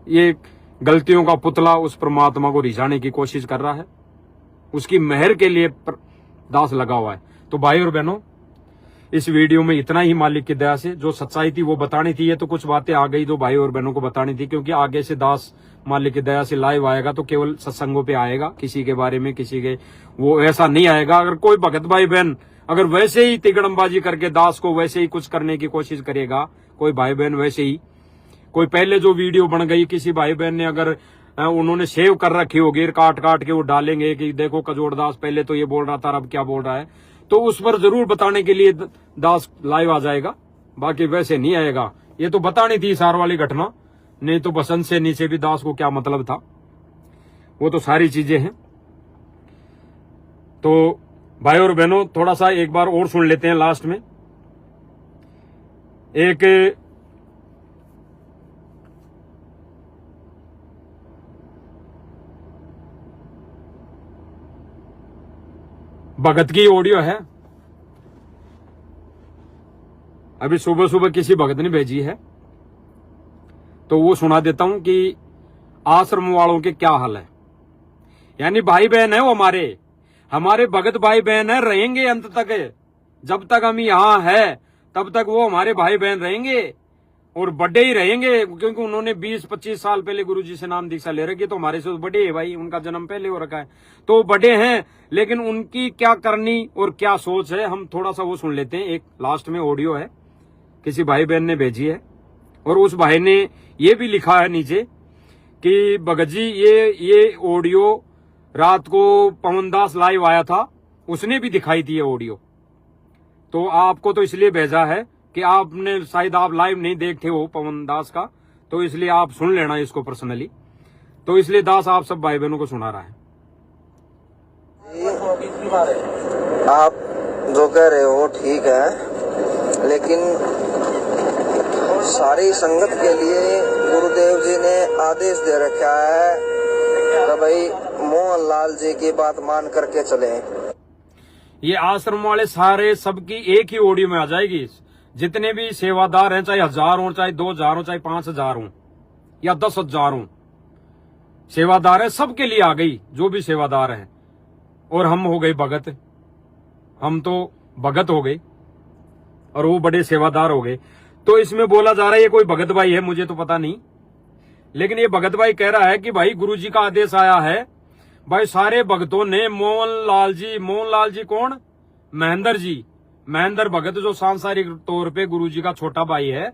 ये गलतियों का पुतला उस परमात्मा को रिझाने की कोशिश कर रहा है, उसकी मेहर के लिए दास लगा हुआ है। तो भाई और बहनों, इस वीडियो में इतना ही मालिक की दया से, जो सच्चाई थी वो बतानी थी। ये तो कुछ बातें आ गई जो भाई और बहनों को बतानी थी, क्योंकि आगे से दास मालिक की दया से लाइव आएगा तो केवल सत्संगों पे आएगा, किसी के बारे में किसी के वो ऐसा नहीं आएगा। अगर कोई भगत भाई बहन अगर वैसे ही तिगड़मबाजी करके दास को वैसे ही कुछ करने की कोशिश करेगा, कोई भाई बहन वैसे ही, कोई पहले जो वीडियो बन गई किसी भाई बहन ने अगर उन्होंने सेव कर रखी होगी, काट काट के वो डालेंगे कि देखो कजोड़ दास पहले तो ये बोल रहा था, अब क्या बोल रहा है, तो उस पर जरूर बताने के लिए दास लाइव आ जाएगा। बाकी वैसे नहीं आएगा। ये तो बतानी थी सार वाली घटना, नहीं तो बसंत से नीचे भी दास को क्या मतलब था, वो तो सारी चीजें हैं। तो भाई और बहनों, थोड़ा सा एक बार और सुन लेते हैं लास्ट में। एक भगत की ऑडियो है, अभी सुबह सुबह किसी भगत ने भेजी है, तो वो सुना देता हूं कि आश्रम वालों के क्या हाल है। यानी भाई बहन है वो, हमारे भगत भाई बहन है, रहेंगे अंत तक। जब तक हम यहाँ है तब तक वो हमारे भाई बहन रहेंगे और बड़े ही रहेंगे, क्योंकि उन्होंने 20-25 साल पहले गुरुजी से नाम दीक्षा ले रखी, तो हमारे से बड़े है भाई, उनका जन्म पहले हो रखा है, तो बड़े हैं। लेकिन उनकी क्या करनी और क्या सोच है, हम थोड़ा सा वो सुन लेते हैं। एक लास्ट में ऑडियो है, किसी भाई बहन ने भेजी है, और उस भाई ने ये भी लिखा है नीचे कि भगत जी ये ऑडियो रात को पवन दास लाइव आया था, उसने भी दिखाई थी ये ऑडियो, तो आपको तो इसलिए भेजा है कि आपने शायद आप लाइव नहीं देखते हो पवन दास का, तो इसलिए आप सुन लेना इसको पर्सनली। तो इसलिए दास आप सब भाई बहनों को सुना रहा है। आप जो कह रहे हो ठीक है, लेकिन सारी संगत के लिए गुरुदेव जी ने आदेश दे रखा है कि भाई मोहन लाल जी की बात मान करके चले। ये आश्रम वाले सारे सबकी एक ही ऑडियो में आ जाएगी। जितने भी सेवादार हैं, चाहे 1000 हो, चाहे 2000 हो, चाहे 5000 हो या 10,000 हो, सेवादार है, सबके लिए आ गई, जो भी सेवादार हैं। और हम हो गए भगत, हम तो भगत हो गए और वो बड़े सेवादार हो गए। तो इसमें बोला जा रहा है ये कोई भगत भाई है, मुझे तो पता नहीं, लेकिन ये भगत भाई कह रहा है कि भाई गुरुजी का आदेश आया है, भाई सारे भक्तों ने मोहन लाल जी कौन, महेंद्र भगत, जो सांसारिक तौर पे गुरुजी का छोटा भाई है,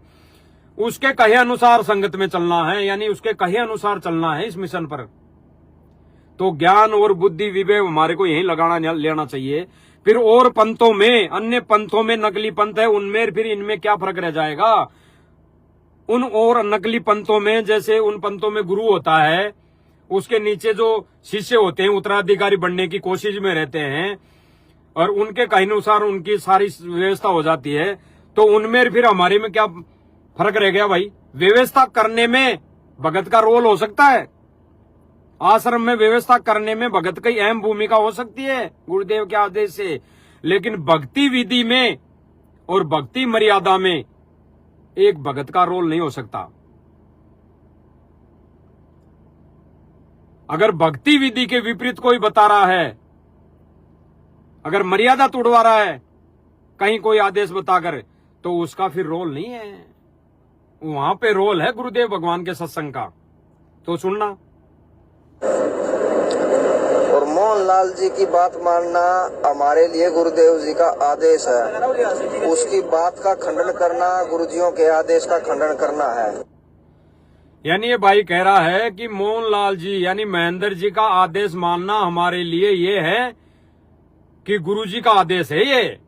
उसके कहे अनुसार संगत में चलना है, यानी उसके कहे अनुसार चलना है इस मिशन पर। तो ज्ञान और बुद्धि विवेक हमारे को यही लगाना लेना चाहिए। फिर और पंथों में, अन्य पंथों में नकली पंथ है, उनमें फिर इनमें क्या फर्क रह जाएगा। उन और नकली पंथों में, जैसे उन पंथों में गुरु होता है, उसके नीचे जो शिष्य होते हैं उत्तराधिकारी बनने की कोशिश में रहते हैं, और उनके कहे अनुसार उनकी सारी व्यवस्था हो जाती है, तो उनमें फिर हमारे में क्या फर्क रह गया भाई। व्यवस्था करने में भगत का रोल हो सकता है, आश्रम में व्यवस्था करने में भगत की अहम भूमिका हो सकती है गुरुदेव के आदेश से, लेकिन भक्ति विधि में और भक्ति मर्यादा में एक भगत का रोल नहीं हो सकता। अगर भक्ति विधि के विपरीत कोई बता रहा है, अगर मर्यादा तोड़वा रहा है कहीं कोई आदेश बताकर, तो उसका फिर रोल नहीं है, वहां पे रोल है गुरुदेव भगवान के सत्संग का। तो सुनना। और मोहन लाल जी की बात मानना हमारे लिए गुरुदेव जी का आदेश है, उसकी बात का खंडन करना गुरुजियों के आदेश का खंडन करना है। यानी ये भाई कह रहा है कि मोहन लाल जी यानी महेंद्र जी का आदेश मानना हमारे लिए ये है कि गुरुजी का आदेश है, ये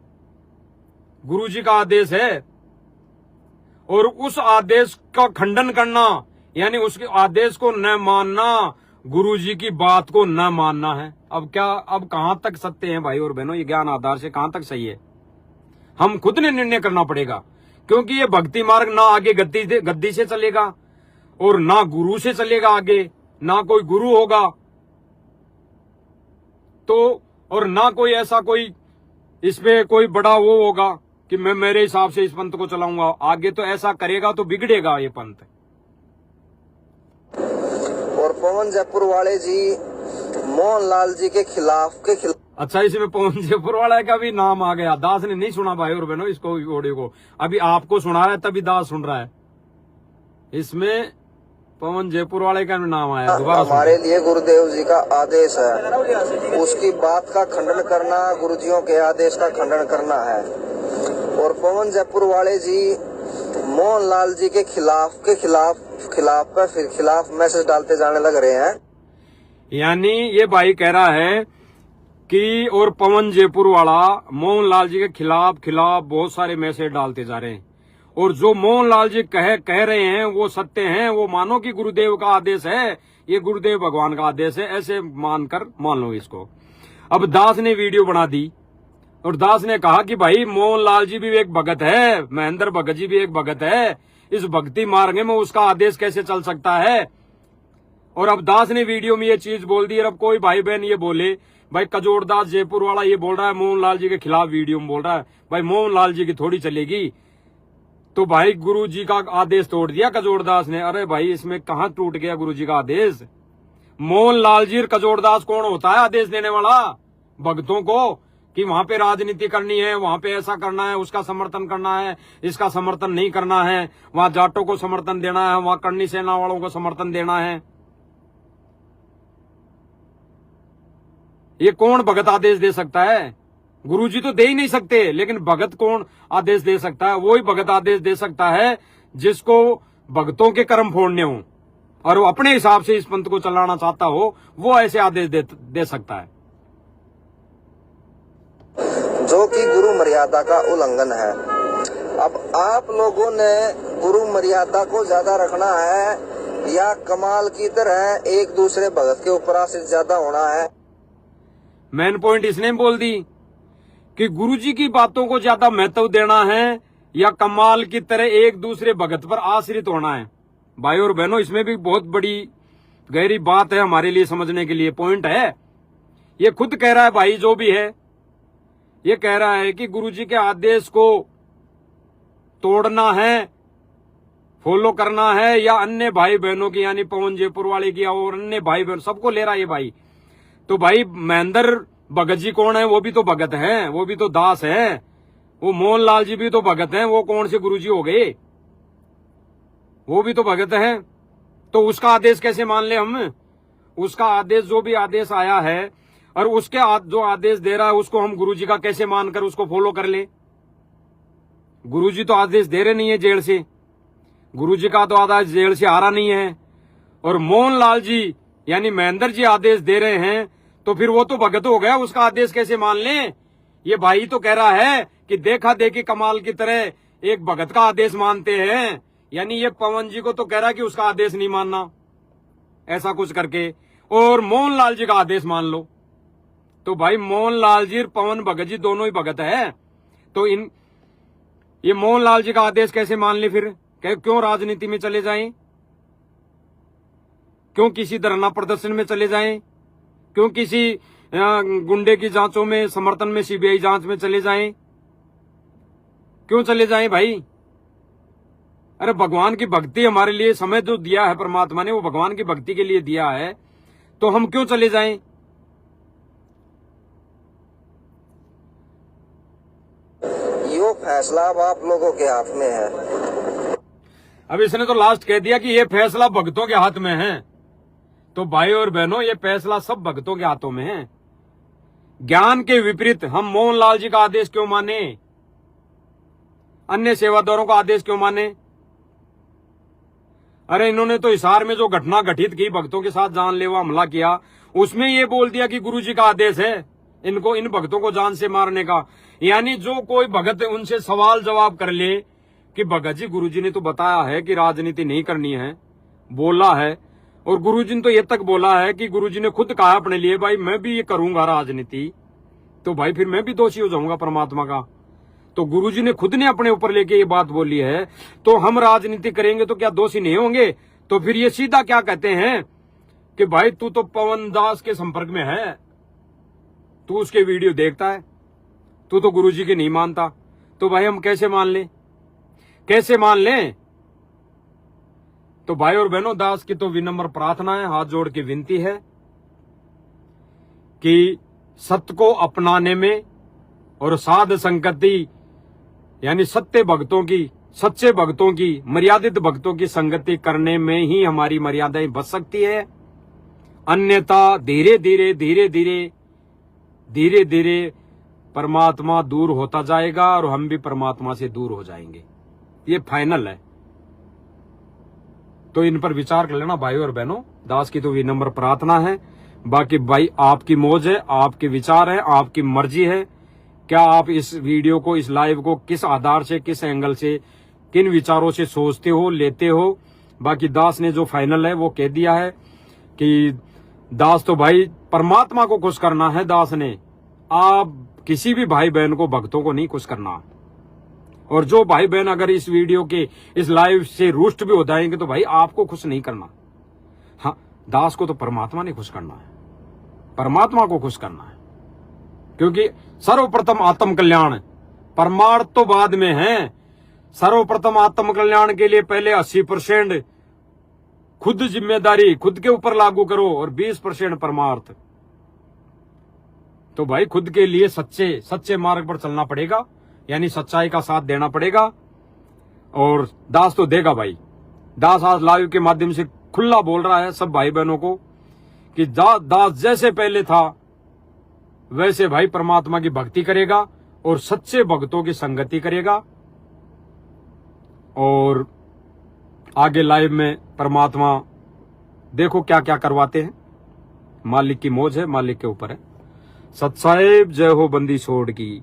गुरुजी का आदेश है, और उस आदेश का खंडन करना यानी उसके आदेश को न मानना, गुरुजी की बात को न मानना है। अब कहां तक सत्य है भाई और बहनों, ये ज्ञान आधार से कहां तक सही है, हम खुद ने निर्णय करना पड़ेगा। क्योंकि ये भक्ति मार्ग ना आगे गद्दी से चलेगा और ना गुरु से चलेगा, आगे ना कोई गुरु होगा, तो और ना कोई ऐसा कोई इसमें कोई बड़ा वो होगा कि मैं मेरे हिसाब से इस पंथ को चलाऊंगा। आगे तो ऐसा करेगा तो बिगड़ेगा ये पंथ। और पवन जयपुर वाले जी मोहन लाल जी के खिलाफ अच्छा, इसमें पवन जयपुर वाला का भी नाम आ गया। दास ने नहीं सुना भाई और बहनों इसको, ऑडियो को अभी आपको सुना है तभी दास सुन रहा है। इसमें पवन जयपुर वाले का भी नाम आया। दोबारा हमारे लिए गुरुदेव जी का आदेश है, उसकी बात का खंडन करना गुरुजियों के आदेश का खंडन करना है। और पवन जयपुर वाले जी मोहन लाल जी के खिलाफ खिलाफ पे फिर खिलाफ मैसेज डालते जाने लग रहे हैं। यानी ये भाई कह रहा है कि और पवन जयपुर वाला मोहनलाल जी के खिलाफ बहुत सारे मैसेज डालते जा रहे हैं, और जो मोहनलाल जी कह रहे हैं वो सत्य हैं, वो मानो कि गुरुदेव का आदेश है, ये गुरुदेव भगवान का आदेश है, ऐसे मानकर मान लो इसको। अब दास ने वीडियो बना दी और दास ने कहा कि भाई मोहनलाल जी भी एक भगत है, महेंद्र भगत जी भी एक भगत है, इस भक्ति मार्ग में उसका आदेश कैसे चल सकता है। और अब दास ने वीडियो में ये चीज बोल दी। और अब कोई भाई बहन ये बोले भाई कजोड़दास जयपुर वाला ये बोल रहा है मोहनलाल जी के खिलाफ वीडियो में बोल रहा है, भाई मोहनलाल जी की थोड़ी चलेगी। तो भाई गुरु जी का आदेश तोड़ दिया कजोड़दास ने। अरे भाई इसमें कहां टूट गया गुरु जी का आदेश। मोहनलाल जी कजोड़दास कौन होता है आदेश देने वाला भक्तों को कि वहां पे राजनीति करनी है, वहां पे ऐसा करना है, उसका समर्थन करना है, इसका समर्थन नहीं करना है, वहां जाटों को समर्थन देना है, वहां करनी सेना वालों को समर्थन देना है। ये कौन भगत आदेश दे सकता है? गुरुजी तो दे ही नहीं सकते, लेकिन भगत कौन आदेश दे सकता है? वो ही भगत आदेश दे सकता है जिसको भक्तों के कर्म फोड़ने हो और वो अपने हिसाब से इस पंथ को चलाना चाहता हो, वो ऐसे आदेश दे सकता है। जो कि गुरु मर्यादा का उल्लंघन है। अब आप लोगों ने गुरु मर्यादा को ज्यादा रखना है या कमाल की तरह एक दूसरे भगत के ऊपर आश्रित ज्यादा होना है। मेन पॉइंट इसने बोल दी कि गुरुजी की बातों को ज्यादा महत्व देना है या कमाल की तरह एक दूसरे भगत पर आश्रित होना है। भाई और बहनों, इसमें भी बहुत बड़ी गहरी बात है हमारे लिए समझने के लिए, पॉइंट है। ये खुद कह रहा है भाई जो भी है, ये कह रहा है कि गुरुजी के आदेश को तोड़ना है, फॉलो करना है, या अन्य भाई बहनों की यानी पवन जयपुर वाले की और अन्य भाई बहन सबको ले रहा है ये भाई। तो भाई महेंद्र भगत जी कौन है? वो भी तो भगत हैं, वो भी तो दास है। वो मोहनलाल जी भी तो भगत हैं, वो कौन से गुरुजी हो गए? वो भी तो भगत हैं। तो उसका आदेश कैसे मान ले हम? उसका आदेश जो भी आदेश आया है और उसके जो आदेश दे रहा है उसको हम गुरुजी का कैसे मानकर उसको फॉलो कर ले? गुरुजी तो आदेश दे रहे नहीं है जेल से, गुरुजी का तो आदेश जेल से आ रहा नहीं है, और मोहनलाल जी यानी महेंद्र जी आदेश दे रहे हैं, तो फिर वो तो भगत हो गया, उसका आदेश कैसे मान लें? ये भाई तो कह रहा है कि देखा देखी कमाल की तरह एक भगत का आदेश मानते हैं, यानी ये पवन जी को तो कह रहा है कि उसका आदेश नहीं मानना, ऐसा कुछ करके, और मोहनलाल जी का आदेश मान लो। तो भाई मोहनलाल जी और पवन भगत जी दोनों ही भगत है, तो ये मोहनलाल जी का आदेश कैसे मान ले? फिर क्यों राजनीति में चले जाएं? क्यों किसी धरना प्रदर्शन में चले जाएं? क्यों किसी गुंडे की जांचों में समर्थन में सीबीआई जांच में चले जाएं? क्यों चले जाएं भाई? अरे भगवान की भक्ति हमारे लिए समय जो दिया है परमात्मा ने, वो भगवान की भक्ति के लिए दिया है, तो हम क्यों चले जाएं? यो फैसला अब आप लोगों के हाथ में है। अब इसने तो लास्ट कह दिया कि ये फैसला भक्तों के हाथ में है। तो भाई और बहनों, ये फैसला सब भक्तों के हाथों में है। ज्ञान के विपरीत हम मोहनलाल जी का आदेश क्यों माने? अन्य सेवादारों का आदेश क्यों माने? अरे इन्होंने तो हिसार में जो घटना घटित की, भक्तों के साथ जानलेवा हमला किया, उसमें ये बोल दिया कि गुरुजी का आदेश है इनको, इन भक्तों को जान से मारने का। यानी जो कोई भगत उनसे सवाल जवाब कर ले कि भगत जी गुरुजी ने तो बताया है कि राजनीति नहीं करनी है, बोला है, और गुरुजी ने तो ये तक बोला है कि गुरुजी ने खुद कहा अपने लिए भाई मैं भी ये करूंगा राजनीति, तो भाई फिर मैं भी दोषी हो जाऊंगा परमात्मा का। तो गुरुजी ने खुद ने अपने ऊपर लेके ये बात बोली है, तो हम राजनीति करेंगे तो क्या दोषी नहीं होंगे? तो फिर ये सीधा क्या कहते हैं कि भाई तू तो पवन दास के संपर्क में है, तू उसके वीडियो देखता है, तू तो गुरुजी के नहीं मानता। तो भाई हम कैसे मान लें? कैसे मान लें? तो भाई और बहनों, दास की तो विनम्र प्रार्थना है, हाथ जोड़ के विनती है कि सत्य को अपनाने में और साध संगति यानी सत्य भक्तों की, सच्चे भक्तों की, मर्यादित भक्तों की संगति करने में ही हमारी मर्यादाएं बच सकती है। अन्यथा धीरे धीरे धीरे धीरे धीरे धीरे परमात्मा दूर होता जाएगा और हम भी परमात्मा से दूर हो जाएंगे। ये फाइनल है। तो इन पर विचार कर लेना भाई और बहनों। दास की तो विनम्र प्रार्थना है। बाकी भाई आपकी मौज है, आपके विचार है, आपकी मर्जी है। क्या आप इस वीडियो को, इस लाइव को किस आधार से, किस एंगल से, किन विचारों से सोचते हो, लेते हो। बाकी दास ने जो फाइनल है वो कह दिया है कि दास तो भाई परमात्मा को खुश करना है। दास ने आप किसी भी भाई बहन को, भक्तों को नहीं खुश करना। और जो भाई बहन अगर इस वीडियो के, इस लाइव से रुष्ट भी हो जाएंगे तो भाई आपको खुश नहीं करना। हाँ, दास को तो परमात्मा ने खुश करना है, परमात्मा को खुश करना है। क्योंकि सर्वप्रथम आत्म कल्याण, परमार्थ तो बाद में है। सर्वप्रथम आत्म कल्याण के लिए पहले 80% खुद जिम्मेदारी खुद के ऊपर लागू करो और 20% परमार्थ। तो भाई खुद के लिए सच्चे मार्ग पर चलना पड़ेगा, यानी सच्चाई का साथ देना पड़ेगा। और दास तो देगा भाई। दास आज लाइव के माध्यम से खुला बोल रहा है सब भाई बहनों को कि दास जैसे पहले था वैसे भाई परमात्मा की भक्ति करेगा और सच्चे भक्तों की संगति करेगा। और आगे लाइव में परमात्मा देखो क्या क्या करवाते हैं। मालिक की मौज है, मालिक के ऊपर है। सत साहेब जय हो बंदी छोड़ की।